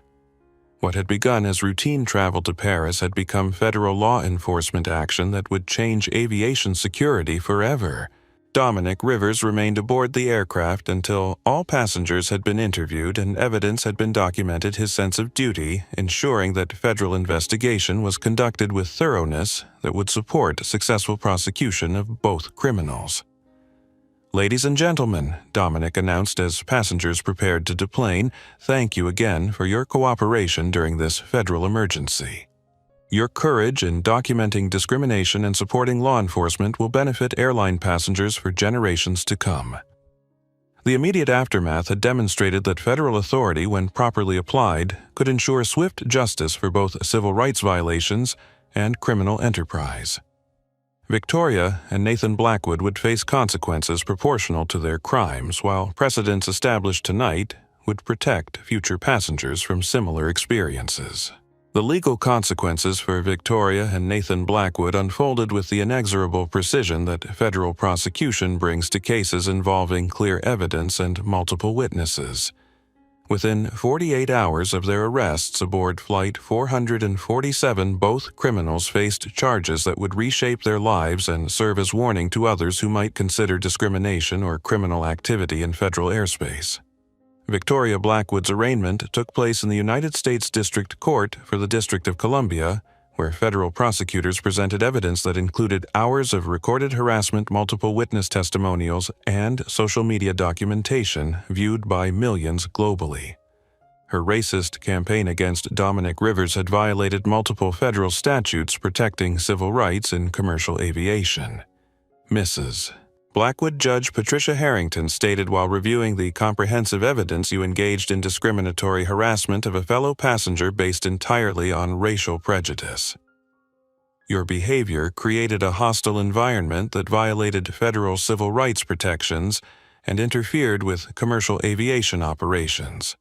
What had begun as routine travel to Paris had become federal law enforcement action that would change aviation security forever. Dominic Rivers remained aboard the aircraft until all passengers had been interviewed and evidence had been documented. His sense of duty, ensuring that federal investigation was conducted with thoroughness that would support successful prosecution of both criminals. "Ladies and gentlemen," Dominic announced as passengers prepared to deplane, "thank you again for your cooperation during this federal emergency. Your courage in documenting discrimination and supporting law enforcement will benefit airline passengers for generations to come." The immediate aftermath had demonstrated that federal authority, when properly applied, could ensure swift justice for both civil rights violations and criminal enterprise. Victoria and Nathan Blackwood would face consequences proportional to their crimes, while precedents established tonight would protect future passengers from similar experiences. The legal consequences for Victoria and Nathan Blackwood unfolded with the inexorable precision that federal prosecution brings to cases involving clear evidence and multiple witnesses. Within 48 hours of their arrests aboard Flight 447, both criminals faced charges that would reshape their lives and serve as warning to others who might consider discrimination or criminal activity in federal airspace. Victoria Blackwood's arraignment took place in the United States District Court for the District of Columbia, where federal prosecutors presented evidence that included hours of recorded harassment, multiple witness testimonials, and social media documentation viewed by millions globally. Her racist campaign against Dominic Rivers had violated multiple federal statutes protecting civil rights in commercial aviation. Mrs. Blackwood Judge Patricia Harrington stated while reviewing the comprehensive evidence, "You engaged in discriminatory harassment of a fellow passenger based entirely on racial prejudice. Your behavior created a hostile environment that violated federal civil rights protections and interfered with commercial aviation operations."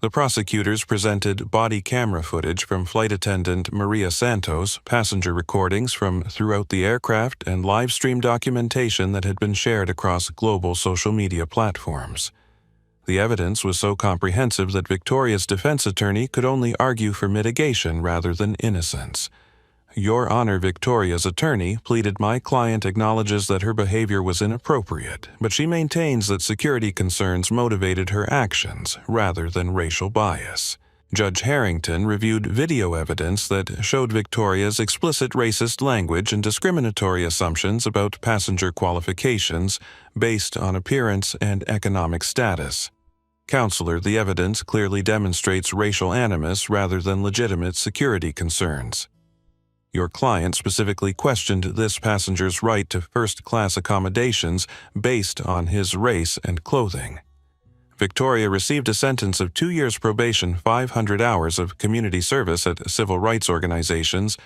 The prosecutors presented body camera footage from flight attendant Maria Santos, passenger recordings from throughout the aircraft, and live-stream documentation that had been shared across global social media platforms. The evidence was so comprehensive that Victoria's defense attorney could only argue for mitigation rather than innocence. "Your Honor," Victoria's attorney pleaded, "my client acknowledges that her behavior was inappropriate, but she maintains that security concerns motivated her actions rather than racial bias." Judge Harrington reviewed video evidence that showed Victoria's explicit racist language and discriminatory assumptions about passenger qualifications based on appearance and economic status. "Counselor, the evidence clearly demonstrates racial animus rather than legitimate security concerns. Your client specifically questioned this passenger's right to first-class accommodations based on his race and clothing." Victoria received a sentence of 2 years probation, 500 hours of community service at civil rights organizations,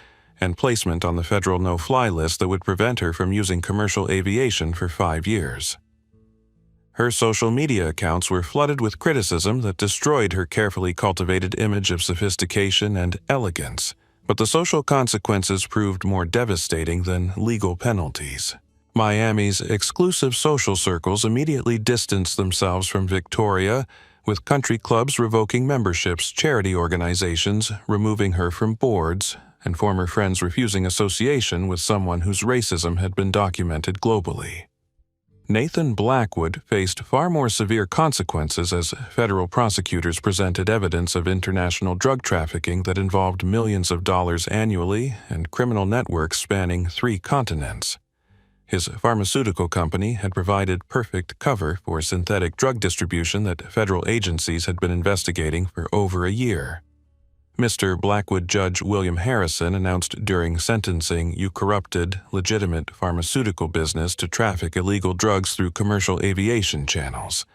and placement on the federal no-fly list that would prevent her from using commercial aviation for 5 years. Her social media accounts were flooded with criticism that destroyed her carefully cultivated image of sophistication and elegance. But the social consequences proved more devastating than legal penalties. Miami's exclusive social circles immediately distanced themselves from Victoria, with country clubs revoking memberships, charity organizations removing her from boards, and former friends refusing association with someone whose racism had been documented globally. Nathan Blackwood faced far more severe consequences as federal prosecutors presented evidence of international drug trafficking that involved millions of dollars annually and criminal networks spanning 3 continents. His pharmaceutical company had provided perfect cover for synthetic drug distribution that federal agencies had been investigating for over a year. Mr. Blackwood Judge William Harrison announced during sentencing, "You corrupted legitimate pharmaceutical business to traffic illegal drugs through commercial aviation channels.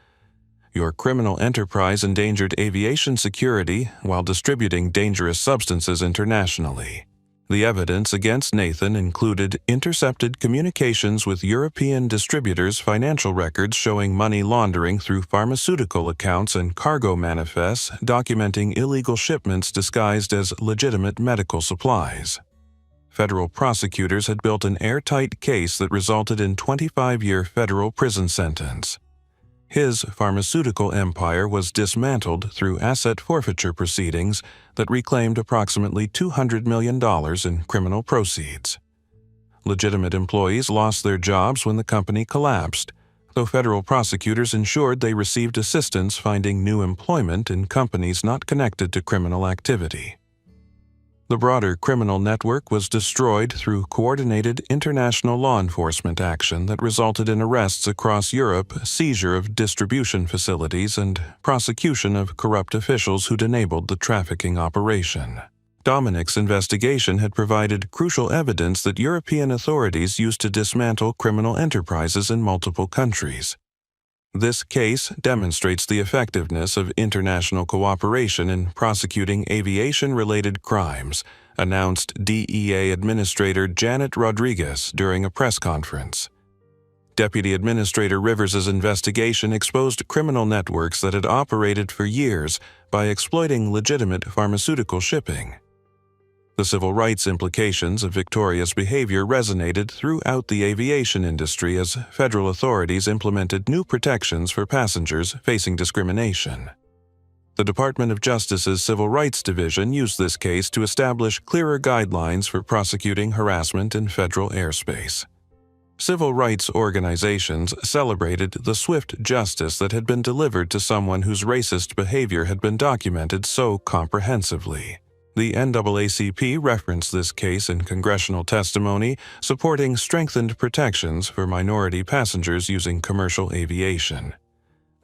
Your criminal enterprise endangered aviation security while distributing dangerous substances internationally." The evidence against Nathan included intercepted communications with European distributors' financial records showing money laundering through pharmaceutical accounts and cargo manifests documenting illegal shipments disguised as legitimate medical supplies. Federal prosecutors had built an airtight case that resulted in a 25-year federal prison sentence. His pharmaceutical empire was dismantled through asset forfeiture proceedings that reclaimed approximately $200 million in criminal proceeds. Legitimate employees lost their jobs when the company collapsed, though federal prosecutors ensured they received assistance finding new employment in companies not connected to criminal activity. The broader criminal network was destroyed through coordinated international law enforcement action that resulted in arrests across Europe, seizure of distribution facilities, and prosecution of corrupt officials who'd enabled the trafficking operation. Dominic's investigation had provided crucial evidence that European authorities used to dismantle criminal enterprises in multiple countries. This case demonstrates the effectiveness of international cooperation in prosecuting aviation-related crimes, announced DEA Administrator Janet Rodriguez during a press conference. Deputy Administrator Rivers's investigation exposed criminal networks that had operated for years by exploiting legitimate pharmaceutical shipping. The civil rights implications of Victoria's behavior resonated throughout the aviation industry as federal authorities implemented new protections for passengers facing discrimination. The Department of Justice's Civil Rights Division used this case to establish clearer guidelines for prosecuting harassment in federal airspace. Civil rights organizations celebrated the swift justice that had been delivered to someone whose racist behavior had been documented so comprehensively. The NAACP referenced this case in congressional testimony, supporting strengthened protections for minority passengers using commercial aviation.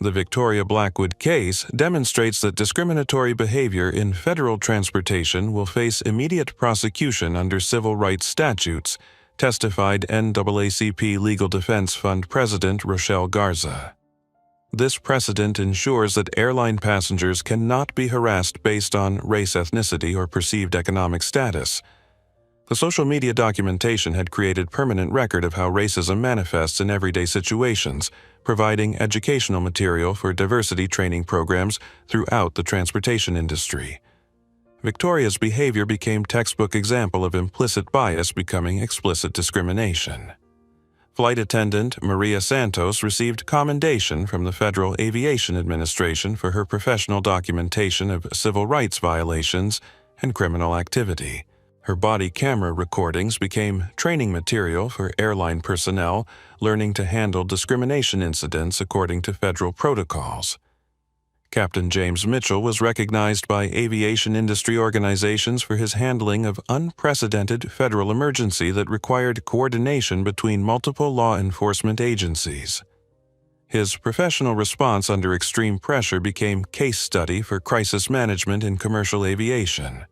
The Victoria Blackwood case demonstrates that discriminatory behavior in federal transportation will face immediate prosecution under civil rights statutes, testified NAACP Legal Defense Fund President Rochelle Garza. This precedent ensures that airline passengers cannot be harassed based on race, ethnicity, or perceived economic status. The social media documentation had created permanent record of how racism manifests in everyday situations, providing educational material for diversity training programs throughout the transportation industry. Victoria's behavior became textbook example of implicit bias becoming explicit discrimination. Flight attendant Maria Santos received commendation from the Federal Aviation Administration for her professional documentation of civil rights violations and criminal activity. Her body camera recordings became training material for airline personnel learning to handle discrimination incidents according to federal protocols. Captain James Mitchell was recognized by aviation industry organizations for his handling of unprecedented federal emergency that required coordination between multiple law enforcement agencies. His professional response under extreme pressure became case study for crisis management in commercial aviation.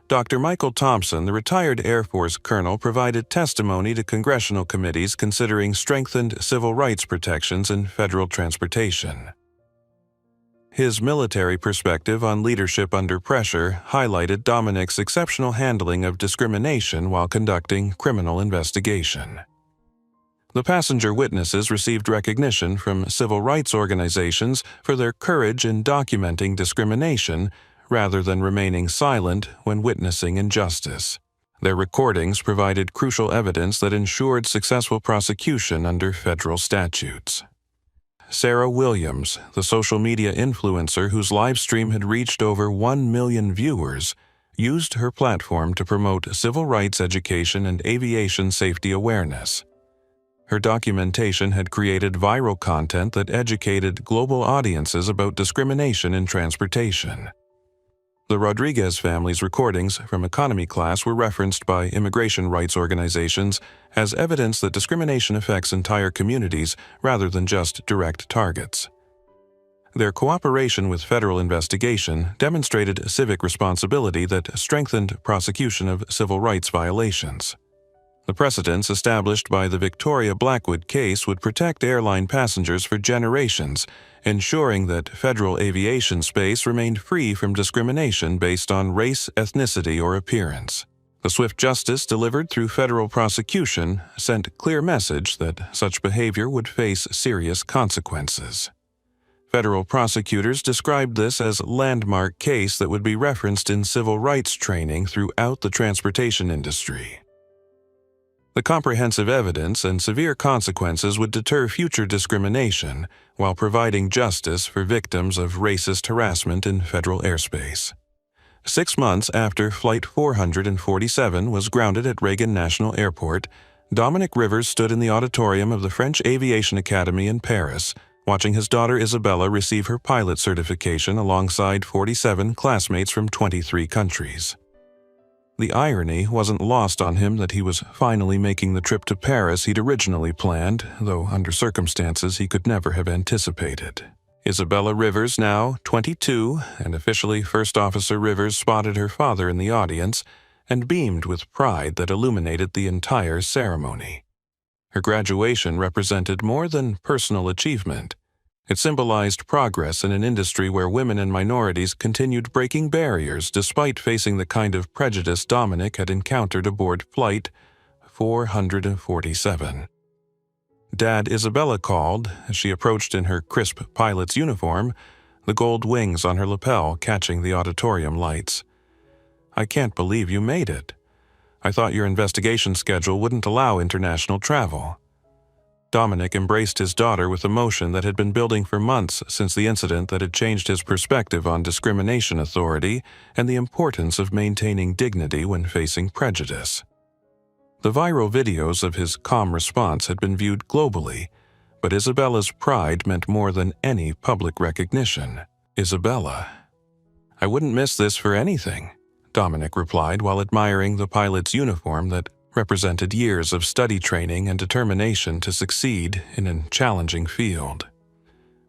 Dr. Michael Thompson, the retired Air Force colonel, provided testimony to congressional committees considering strengthened civil rights protections in federal transportation. His military perspective on leadership under pressure highlighted Dominic's exceptional handling of discrimination while conducting criminal investigation. The passenger witnesses received recognition from civil rights organizations for their courage in documenting discrimination rather than remaining silent when witnessing injustice. Their recordings provided crucial evidence that ensured successful prosecution under federal statutes. Sarah Williams, the social media influencer whose live stream had reached over 1 million viewers, used her platform to promote civil rights education and aviation safety awareness. Her documentation had created viral content that educated global audiences about discrimination in transportation. The Rodriguez family's recordings from economy class were referenced by immigration rights organizations as evidence that discrimination affects entire communities rather than just direct targets. Their cooperation with federal investigation demonstrated civic responsibility that strengthened prosecution of civil rights violations. The precedents established by the Victoria Blackwood case would protect airline passengers for generations, ensuring that federal aviation space remained free from discrimination based on race, ethnicity, or appearance. The swift justice delivered through federal prosecution sent clear message that such behavior would face serious consequences. Federal prosecutors described this as a landmark case that would be referenced in civil rights training throughout the transportation industry. The comprehensive evidence and severe consequences would deter future discrimination while providing justice for victims of racist harassment in federal airspace. 6 months after Flight 447 was grounded at Reagan National Airport, Dominic Rivers stood in the auditorium of the French Aviation Academy in Paris, watching his daughter Isabella receive her pilot certification alongside 47 classmates from 23 countries. The irony wasn't lost on him that he was finally making the trip to Paris he'd originally planned, though under circumstances he could never have anticipated. Isabella Rivers, now 22, and officially First Officer Rivers, spotted her father in the audience and beamed with pride that illuminated the entire ceremony. Her graduation represented more than personal achievement. It symbolized progress in an industry where women and minorities continued breaking barriers despite facing the kind of prejudice Dominic had encountered aboard Flight 447. Dad, Isabella called, as she approached in her crisp pilot's uniform, the gold wings on her lapel catching the auditorium lights. "I can't believe you made it. I thought your investigation schedule wouldn't allow international travel." Dominic embraced his daughter with emotion that had been building for months since the incident that had changed his perspective on discrimination authority and the importance of maintaining dignity when facing prejudice. The viral videos of his calm response had been viewed globally, but Isabella's pride meant more than any public recognition. "Isabella, I wouldn't miss this for anything," Dominic replied while admiring the pilot's uniform that represented years of study training and determination to succeed in a challenging field.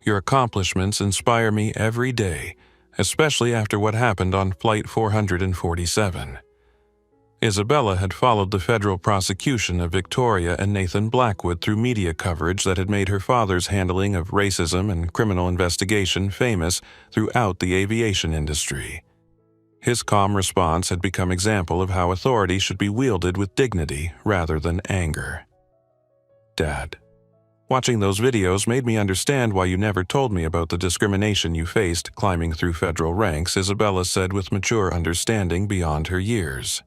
"Your accomplishments inspire me every day, especially after what happened on Flight 447. Isabella had followed the federal prosecution of Victoria and Nathan Blackwood through media coverage that had made her father's handling of racism and criminal investigation famous throughout the aviation industry. His calm response had become example of how authority should be wielded with dignity rather than anger. "Dad, watching those videos made me understand why you never told me about the discrimination you faced climbing through federal ranks," Isabella said with mature understanding beyond her years.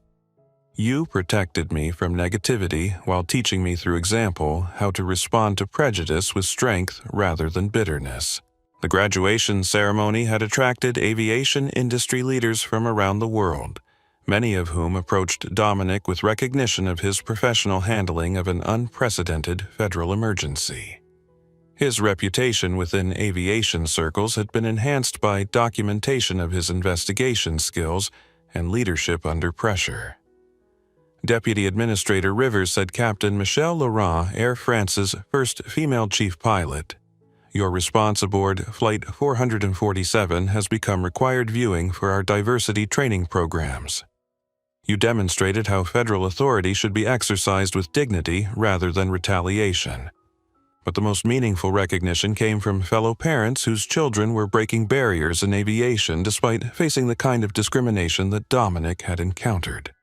"You protected me from negativity while teaching me through example how to respond to prejudice with strength rather than bitterness." The graduation ceremony had attracted aviation industry leaders from around the world, many of whom approached Dominic with recognition of his professional handling of an unprecedented federal emergency. His reputation within aviation circles had been enhanced by documentation of his investigation skills and leadership under pressure. Deputy Administrator Rivers said Captain Michelle Laurent, Air France's first female chief pilot, "Your response aboard Flight 447 has become required viewing for our diversity training programs. You demonstrated how federal authority should be exercised with dignity rather than retaliation." But the most meaningful recognition came from fellow parents whose children were breaking barriers in aviation despite facing the kind of discrimination that Dominic had encountered.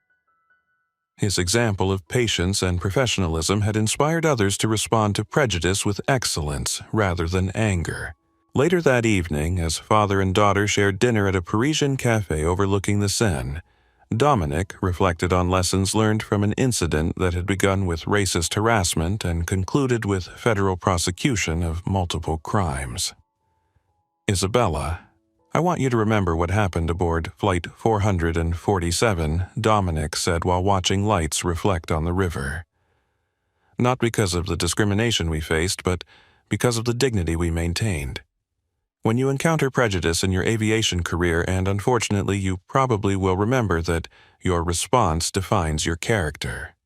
His example of patience and professionalism had inspired others to respond to prejudice with excellence rather than anger. Later that evening, as father and daughter shared dinner at a Parisian cafe overlooking the Seine, Dominic reflected on lessons learned from an incident that had begun with racist harassment and concluded with federal prosecution of multiple crimes. Isabella, I want you to remember what happened aboard Flight 447, Dominic said while watching lights reflect on the river. Not because of the discrimination we faced, but because of the dignity we maintained. When you encounter prejudice in your aviation career, and unfortunately you probably will remember that your response defines your character.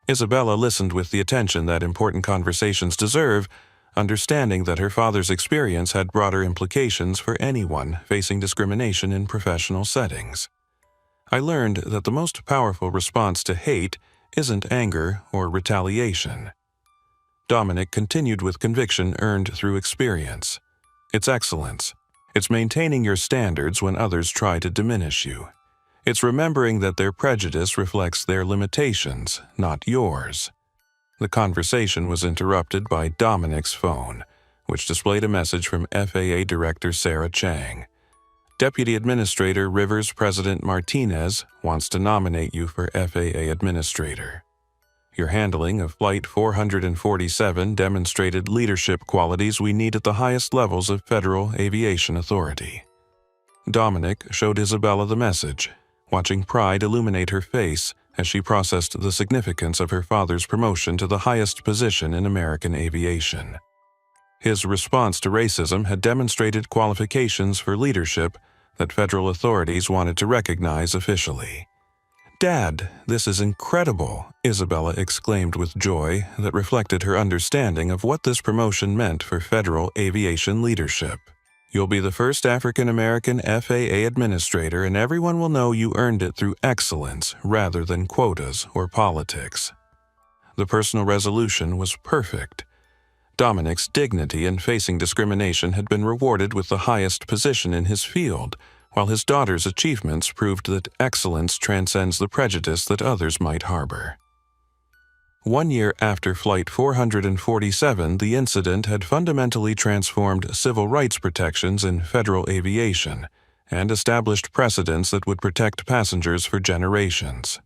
Isabella listened with the attention that important conversations deserve, understanding that her father's experience had broader implications for anyone facing discrimination in professional settings. I learned that the most powerful response to hate isn't anger or retaliation. Dominic continued with conviction earned through experience. It's excellence. It's maintaining your standards when others try to diminish you. It's remembering that their prejudice reflects their limitations, not yours. The conversation was interrupted by Dominic's phone, which displayed a message from FAA Director Sarah Chang. Deputy Administrator Rivers President Martinez wants to nominate you for FAA Administrator. Your handling of Flight 447 demonstrated leadership qualities we need at the highest levels of Federal Aviation Authority. Dominic showed Isabella the message, watching pride illuminate her face as she processed the significance of her father's promotion to the highest position in American aviation. His response to racism had demonstrated qualifications for leadership that federal authorities wanted to recognize officially. "Dad, this is incredible," Isabella exclaimed with joy that reflected her understanding of what this promotion meant for federal aviation leadership. "You'll be the first African-American FAA administrator, and everyone will know you earned it through excellence rather than quotas or politics." The personal resolution was perfect. Dominic's dignity in facing discrimination had been rewarded with the highest position in his field, while his daughter's achievements proved that excellence transcends the prejudice that others might harbor. 1 year after Flight 447, the incident had fundamentally transformed civil rights protections in federal aviation and established precedents that would protect passengers for generations.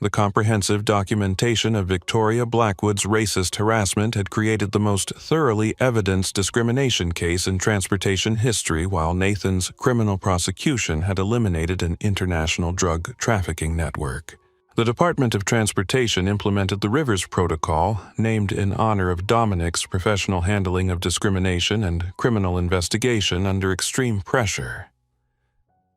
The comprehensive documentation of Victoria Blackwood's racist harassment had created the most thoroughly evidenced discrimination case in transportation history, while Nathan's criminal prosecution had eliminated an international drug trafficking network. The Department of Transportation implemented the Rivers Protocol, named in honor of Dominic's professional handling of discrimination and criminal investigation under extreme pressure.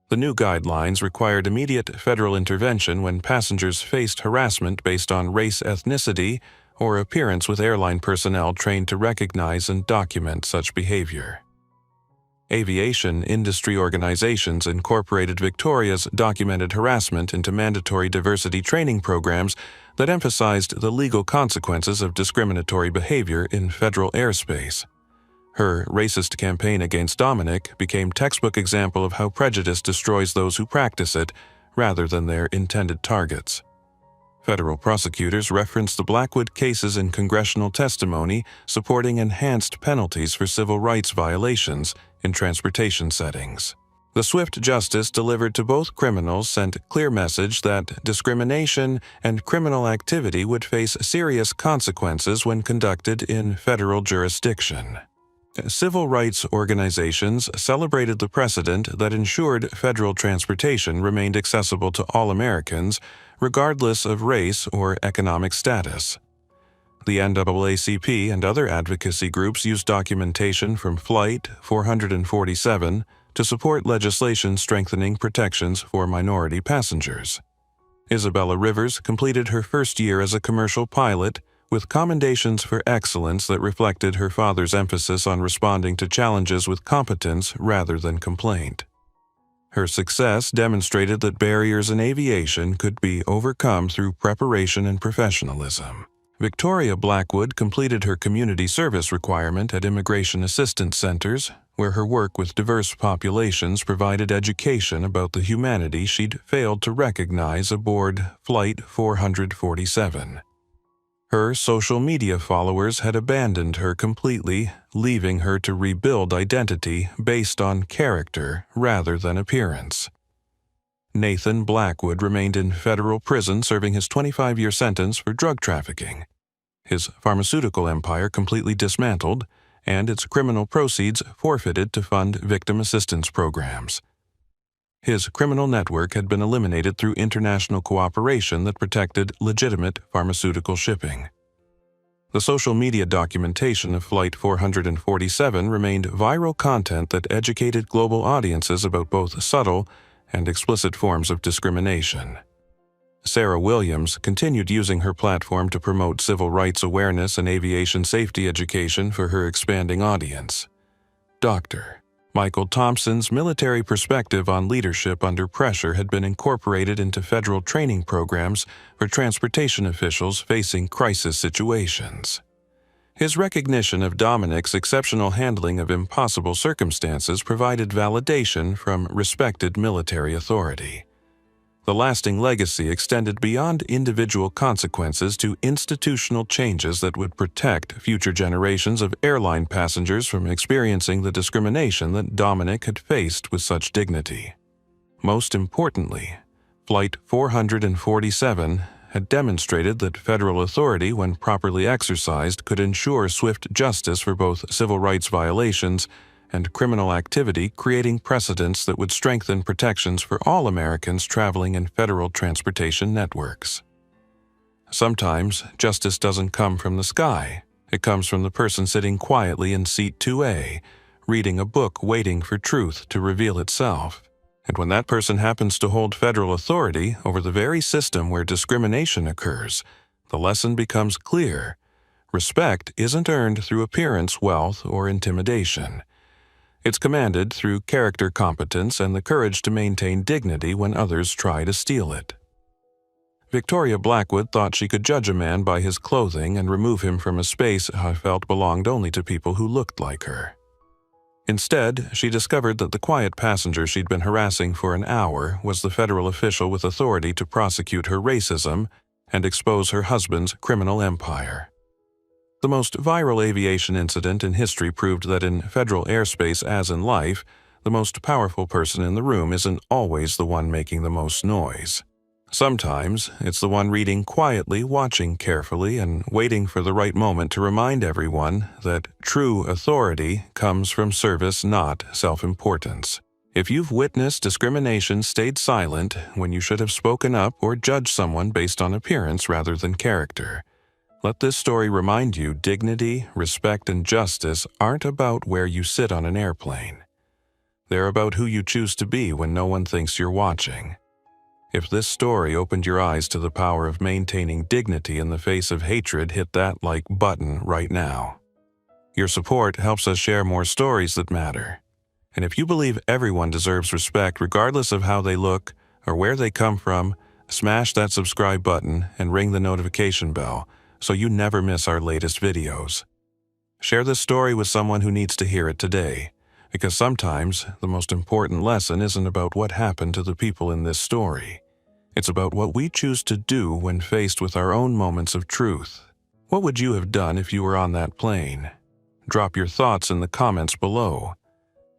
The new guidelines required immediate federal intervention when passengers faced harassment based on race, ethnicity, or appearance, with airline personnel trained to recognize and document such behavior. Aviation industry organizations incorporated Victoria's documented harassment into mandatory diversity training programs that emphasized the legal consequences of discriminatory behavior in federal airspace. Her racist campaign against Dominic became textbook example of how prejudice destroys those who practice it rather than their intended targets. Federal prosecutors referenced the Blackwood cases in congressional testimony supporting enhanced penalties for civil rights violations in transportation settings. The swift justice delivered to both criminals sent a clear message that discrimination and criminal activity would face serious consequences when conducted in federal jurisdiction. Civil rights organizations celebrated the precedent that ensured federal transportation remained accessible to all Americans, regardless of race or economic status. The NAACP and other advocacy groups used documentation from Flight 447 to support legislation strengthening protections for minority passengers. Isabella Rivers completed her first year as a commercial pilot with commendations for excellence that reflected her father's emphasis on responding to challenges with competence rather than complaint. Her success demonstrated that barriers in aviation could be overcome through preparation and professionalism. Victoria Blackwood completed her community service requirement at immigration assistance centers, where her work with diverse populations provided education about the humanity she'd failed to recognize aboard Flight 447. Her social media followers had abandoned her completely, leaving her to rebuild identity based on character rather than appearance. Nathan Blackwood remained in federal prison serving his 25-year sentence for drug trafficking. His pharmaceutical empire completely dismantled, and its criminal proceeds forfeited to fund victim assistance programs. His criminal network had been eliminated through international cooperation that protected legitimate pharmaceutical shipping. The social media documentation of Flight 447 remained viral content that educated global audiences about both subtle and explicit forms of discrimination. Sarah Williams continued using her platform to promote civil rights awareness and aviation safety education for her expanding audience. Dr. Michael Thompson's military perspective on leadership under pressure had been incorporated into federal training programs for transportation officials facing crisis situations. His recognition of Dominic's exceptional handling of impossible circumstances provided validation from respected military authority. The lasting legacy extended beyond individual consequences to institutional changes that would protect future generations of airline passengers from experiencing the discrimination that Dominic had faced with such dignity. Most importantly, Flight 447 had demonstrated that federal authority, when properly exercised, could ensure swift justice for both civil rights violations and criminal activity, creating precedents that would strengthen protections for all Americans traveling in federal transportation networks. Sometimes, justice doesn't come from the sky. It comes from the person sitting quietly in seat 2A, reading a book waiting for truth to reveal itself. And when that person happens to hold federal authority over the very system where discrimination occurs, the lesson becomes clear. Respect isn't earned through appearance, wealth, or intimidation. It's commanded through character competence and the courage to maintain dignity when others try to steal it. Victoria Blackwood thought she could judge a man by his clothing and remove him from a space I felt belonged only to people who looked like her. Instead, she discovered that the quiet passenger she'd been harassing for an hour was the federal official with authority to prosecute her racism and expose her husband's criminal empire. The most viral aviation incident in history proved that in federal airspace, as in life, the most powerful person in the room isn't always the one making the most noise. Sometimes, it's the one reading quietly, watching carefully, and waiting for the right moment to remind everyone that true authority comes from service, not self-importance. If you've witnessed discrimination, stayed silent when you should have spoken up, or judged someone based on appearance rather than character, let this story remind you dignity, respect, and justice aren't about where you sit on an airplane. They're about who you choose to be when no one thinks you're watching. If this story opened your eyes to the power of maintaining dignity in the face of hatred, hit that like button right now. Your support helps us share more stories that matter. And if you believe everyone deserves respect regardless of how they look or where they come from, smash that subscribe button and ring the notification bell so you never miss our latest videos. Share this story with someone who needs to hear it today, because sometimes the most important lesson isn't about what happened to the people in this story. It's about what we choose to do when faced with our own moments of truth. What would you have done if you were on that plane? Drop your thoughts in the comments below.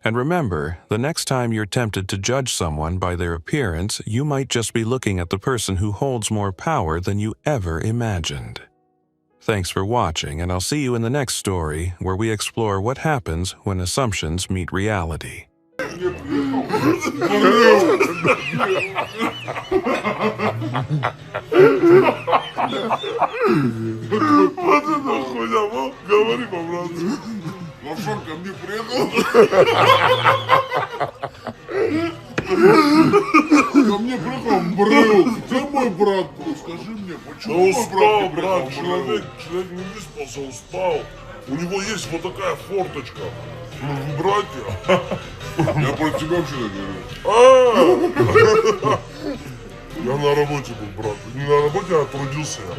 And remember, the next time you're tempted to judge someone by their appearance, you might just be looking at the person who holds more power than you ever imagined. Thanks for watching, and I'll see you in the next story where we explore what happens when assumptions meet reality. Ко мне приехал Брыл. Где мой брат был? Скажи мне, почему мой устал, брат брат, человек не выспался, устал. У него есть вот такая форточка. Братья. Я про тебя вообще говорю. Я на работе был, брат. Не на работе, а трудился я.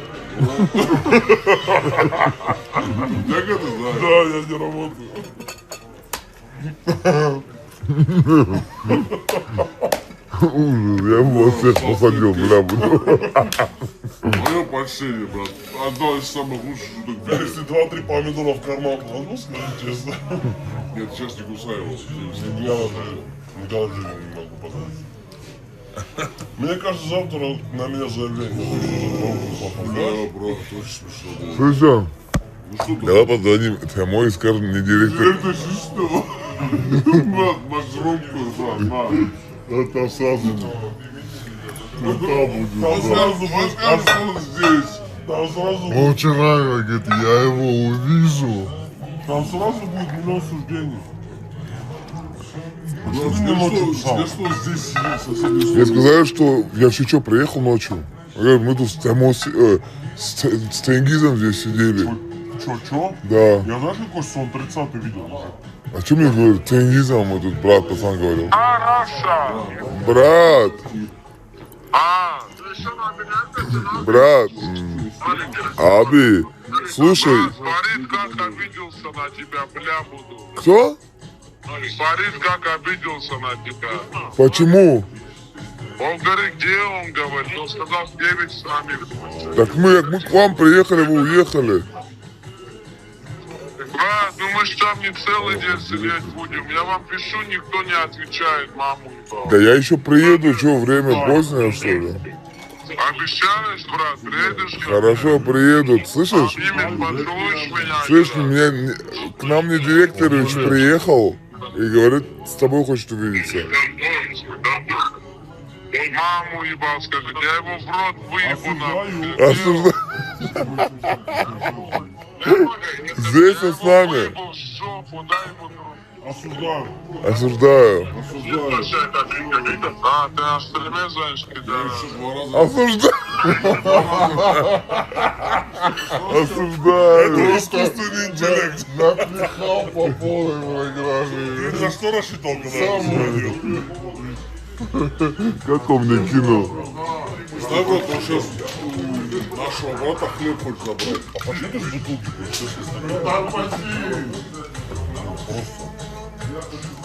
Как это знаешь? Да, я не работаю. Я его всех посадил, бля, буду. Мое почтение, брат. Одно из самых лучших шуток в мире. Если 2-3 помидора в карман положил, скажи честно. Нет, сейчас не кусаю его. Никогда в жизни не могу подать. Мне кажется, завтра на меня заявление. Да, брат, очень смешно. Слушай, Ну что ты? давай позвоним Тему и скажем, не директор. Это что? На громкую, брат, на. Это сразу. Там сразу скажешь, что он здесь. Там сразу, Он вчера говорит, я его увижу. там сразу будет миллион суждений. Брат, мне ночью тебе писал? что здесь сидит, соседи? Мне сказали, что я в Чечо приехал ночью. Говорят, мы тут с Темо, с Тенгизом здесь сидели. Чё? Да. Я знаешь, какой сон 30-й видел уже? А что мне говорят? Тенгизом мы тут, брат, пацан говорил. Раша! Брат, Ты что, на меня брат, Аби, слушай, Фарид как обиделся на тебя, бля, буду. кто? Фарид как обиделся на тебя. Почему? Он говорит, где он, говорит, он сказал, в 9 с нами будет. Так мы к вам приехали, вы уехали. Брат, ну мы ж там не целый день сидеть будем. Я вам пишу, никто не отвечает, маму ебал. Да я еще приеду, что, время позднее, что ли? Обещаешь, брат, приедешь? Хорошо, приеду, слышишь? Обнимешь, поцелуешь меня. Слышь, да? к нам не директорович приехал и говорит, с тобой хочет увидеться. Маму ебал, скажет, я его в рот выебу Осуждаю. Здесь он с нами. Осуждаю. Осуждаю. А, ты на стриме звонишь, когда... Осуждаю. Осуждаю. Искусственный интеллект. Напихал по полной программе. Ты за что рассчитал, когда звонил? Как он мне кинул? Знаю, брат, он сейчас нашего брата хлеб хочет забрать. А пошли ты с бутылки?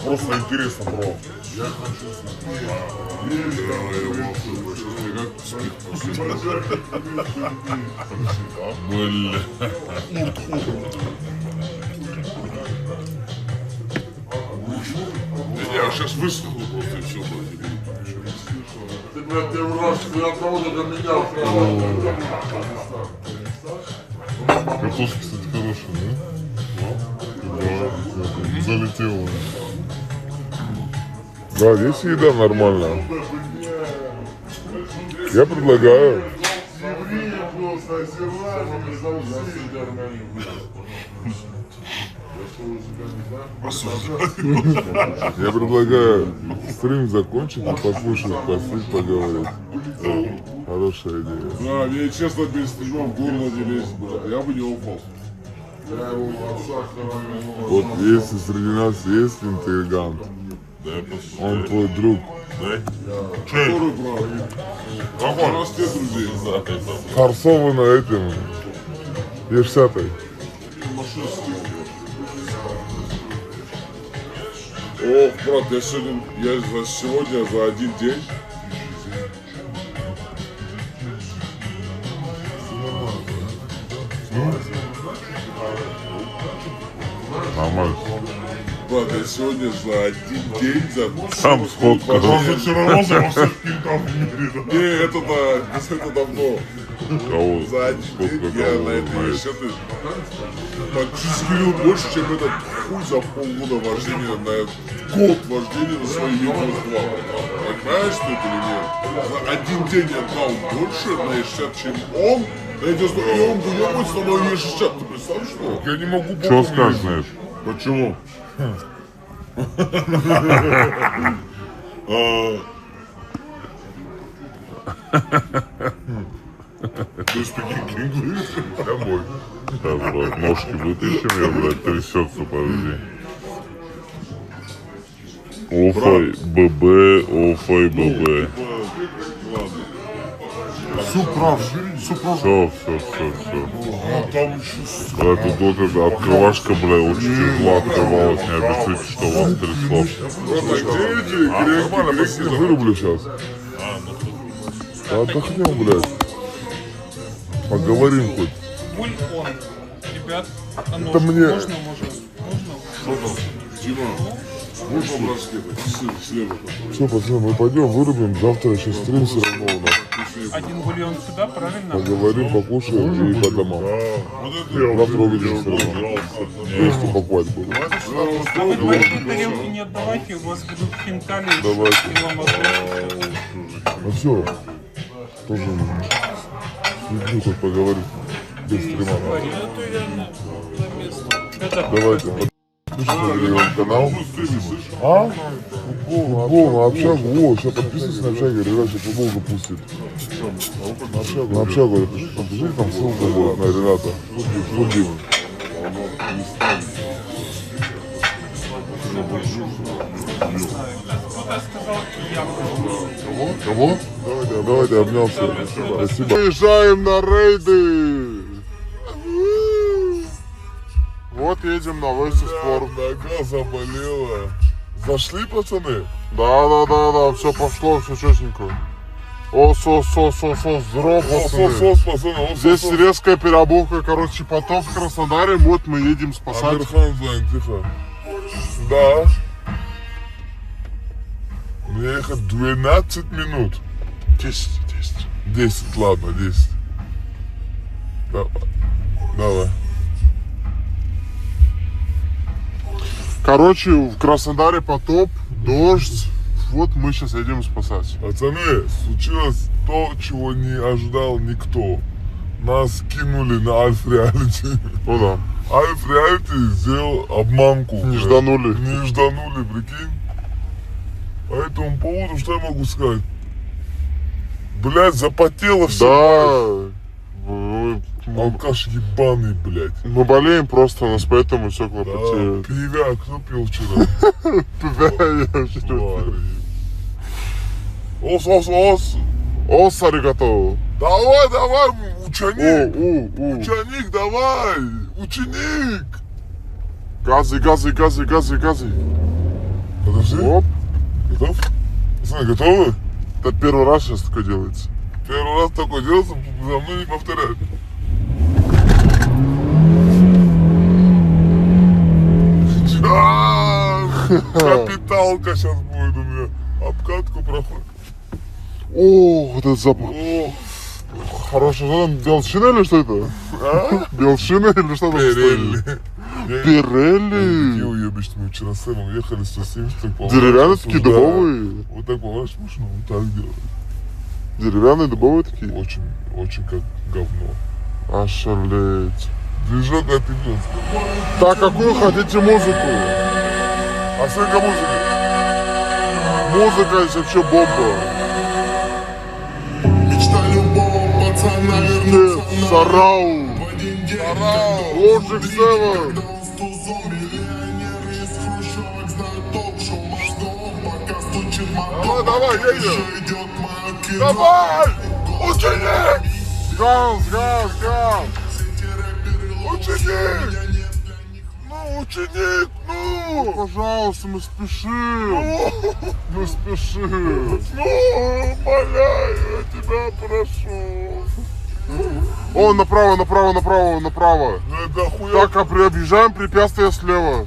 Просто интересно, бро. Я сейчас высохну просто и все, брат. Ты, блядь, первый раз от того, до меня. Картошка, кстати, хорошая, да? Залетела. Да, здесь еда нормальная. Я предлагаю. Я предлагаю стрим закончить и послушать, посыть, поговорить. Хорошая идея. Да, мне честно, без стрима в горло не лезет, брат. Я бы не упал. Вот если среди нас есть интригант, он твой друг. Который, брат? У нас нет друзей. Форсовано этим. Е60-й. Ох, брат, я сегодня за один день. Нормально. Брат, я сегодня за один день, Сам сфоткал. Он зачаровался во всех кильках в мире, да? Не, это давно. Кого? За один Сколько день я кого на этой знаете? решеты подчистил больше, чем этот хуй за полгода вождения, на год вождения на свои видео. Понимаешь ты это или нет? За один день я дал больше на E60, чем он. На эти и он выебывается на мою E60. Ты представляешь, что? Я не могу Что боком скажешь? ездить. Почему? Ты speaking English? Домой. Сейчас, брат, ножки вытащим, я, блядь, трясется, подожди. Офай, ББ, офай, ББ. Суп прав. Все. А там еще... Брат, тут вот эта открывашка, блядь, очень тяжело открывалась. Не обессудьте, что вас трясло. Брат, а где эти Нормально, греки? посидим, вырублю сейчас. Да отдохнем, блядь. Поговорим хоть. Ребят, Это мне... Дима, Вот по-братски, слева. Все, пацаны, мы пойдем, вырубим. Завтра еще стрим все равно у нас. Один бульон сюда, правильно? Поговорим, покушаем и по домам. Вот это Завтра увидимся все равно. Вместе покупать будем. А вы большие тарелки не отдавайте, у вас будут хинкали. Давайте. И вам отдадут. Ну все, тоже иду тут поговорить без стрима. Давайте, подпишитесь на канал. А? Футбол на общагу. О, сейчас подписывайтесь на общагу, Рената сейчас футбол запустит. На общагу подпишите, там ссылка будет на Рената. Футбол. Кого? Давайте обнялся. Спасибо. Выезжаем на рейды. Вот едем на Вести Спорт. нога заболела. Зашли, пацаны? Да, все пошло, все четенько. Здорово, пацаны. Пацаны. Здесь резкая переобувка, короче, потоп в Краснодаре. Вот мы едем спасать. Амирхан звонит, тихо. Да. Мне ехать 12 минут. 10, ладно, 10. Давай. Короче, в Краснодаре потоп, дождь. Вот мы сейчас едем спасать. Пацаны, случилось то, чего не ожидал никто. Нас кинули на Альф Реалити. Ну да. Альф Реалити сделал обманку. Не жданули. Не жданули, прикинь. По этому поводу, что я могу сказать? Блядь, запотело все. Да. Алкаш ебаный, блядь. Мы болеем просто, у нас поэтому все Да, клопотеет. пивя, кто пил вчера? Ос. Ос, аригато. Давай, ученик. О. Ученик, давай. Ученик. Газы. Подожди. Оп. Готов? Пацаны, готовы? Это первый раз сейчас такое делается. Первый раз такое делается, за мной не повторять. Капиталка сейчас будет у меня. Обкатку проходит. О, вот этот запах. О, Хороший, что там, белшина или что это? а? Белшина или что там Перелли. стоит? Пирелли. Такие уебищные. Мы вчера с Сэмом ехали 170, так поворачиваешь. Деревянные такие, Да. дубовые. Вот так поворачиваешь машину, вот так делаешь. Деревянные, дубовые такие. Очень как говно. Ошалеть. Движок офигенский. Так, какую хотите музыку? Оценка музыки. Музыка здесь вообще бомба. Мечта любого пацана вернуться на Сарау. в один день. Лоджик Севен. Когда он стузом, миллионеры из хрущевок знают ток-шоу мозгов, пока стучит мотор. Давай, едем. Еще идет мое кино. Давай! Ученик! Газ. Все эти рэперы Ученик! меня нет для них. Ну, ученик, ну! Пожалуйста, мы спешим. Мы спешим. Ну, умоляю, я тебя прошу. О, направо. Ну это хуя. Так, объезжаем препятствие слева.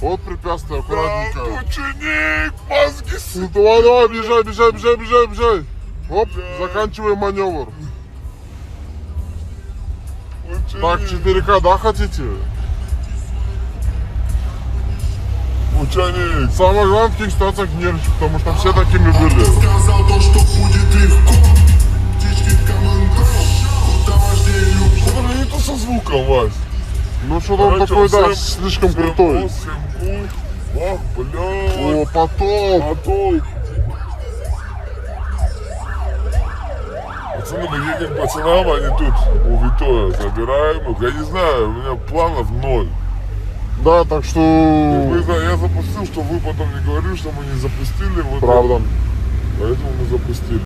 Вот препятствие, аккуратненько. Ученик, мозги Ну, давай, бежай. Оп, заканчиваем маневр. Ученик. Так, 4К, да, хотите? Ученик. Самое главное в таких ситуациях нервничать, потому что все такими были. Сказал то, что будет легко. Птички в командах. Куда важнее любовь. Что-то не то со звуком, Вась. Ну что там такой, да, слишком крутой. Ох, блядь. О, потом. Потом. Пацаны, мы едем к пацанам, они тут у Витоя. Забираем их. Я не знаю, у меня планов 0. Да, так что... Я запустил, чтобы вы потом не говорили, что мы не запустили. Вот Правда. Поэтому мы запустили.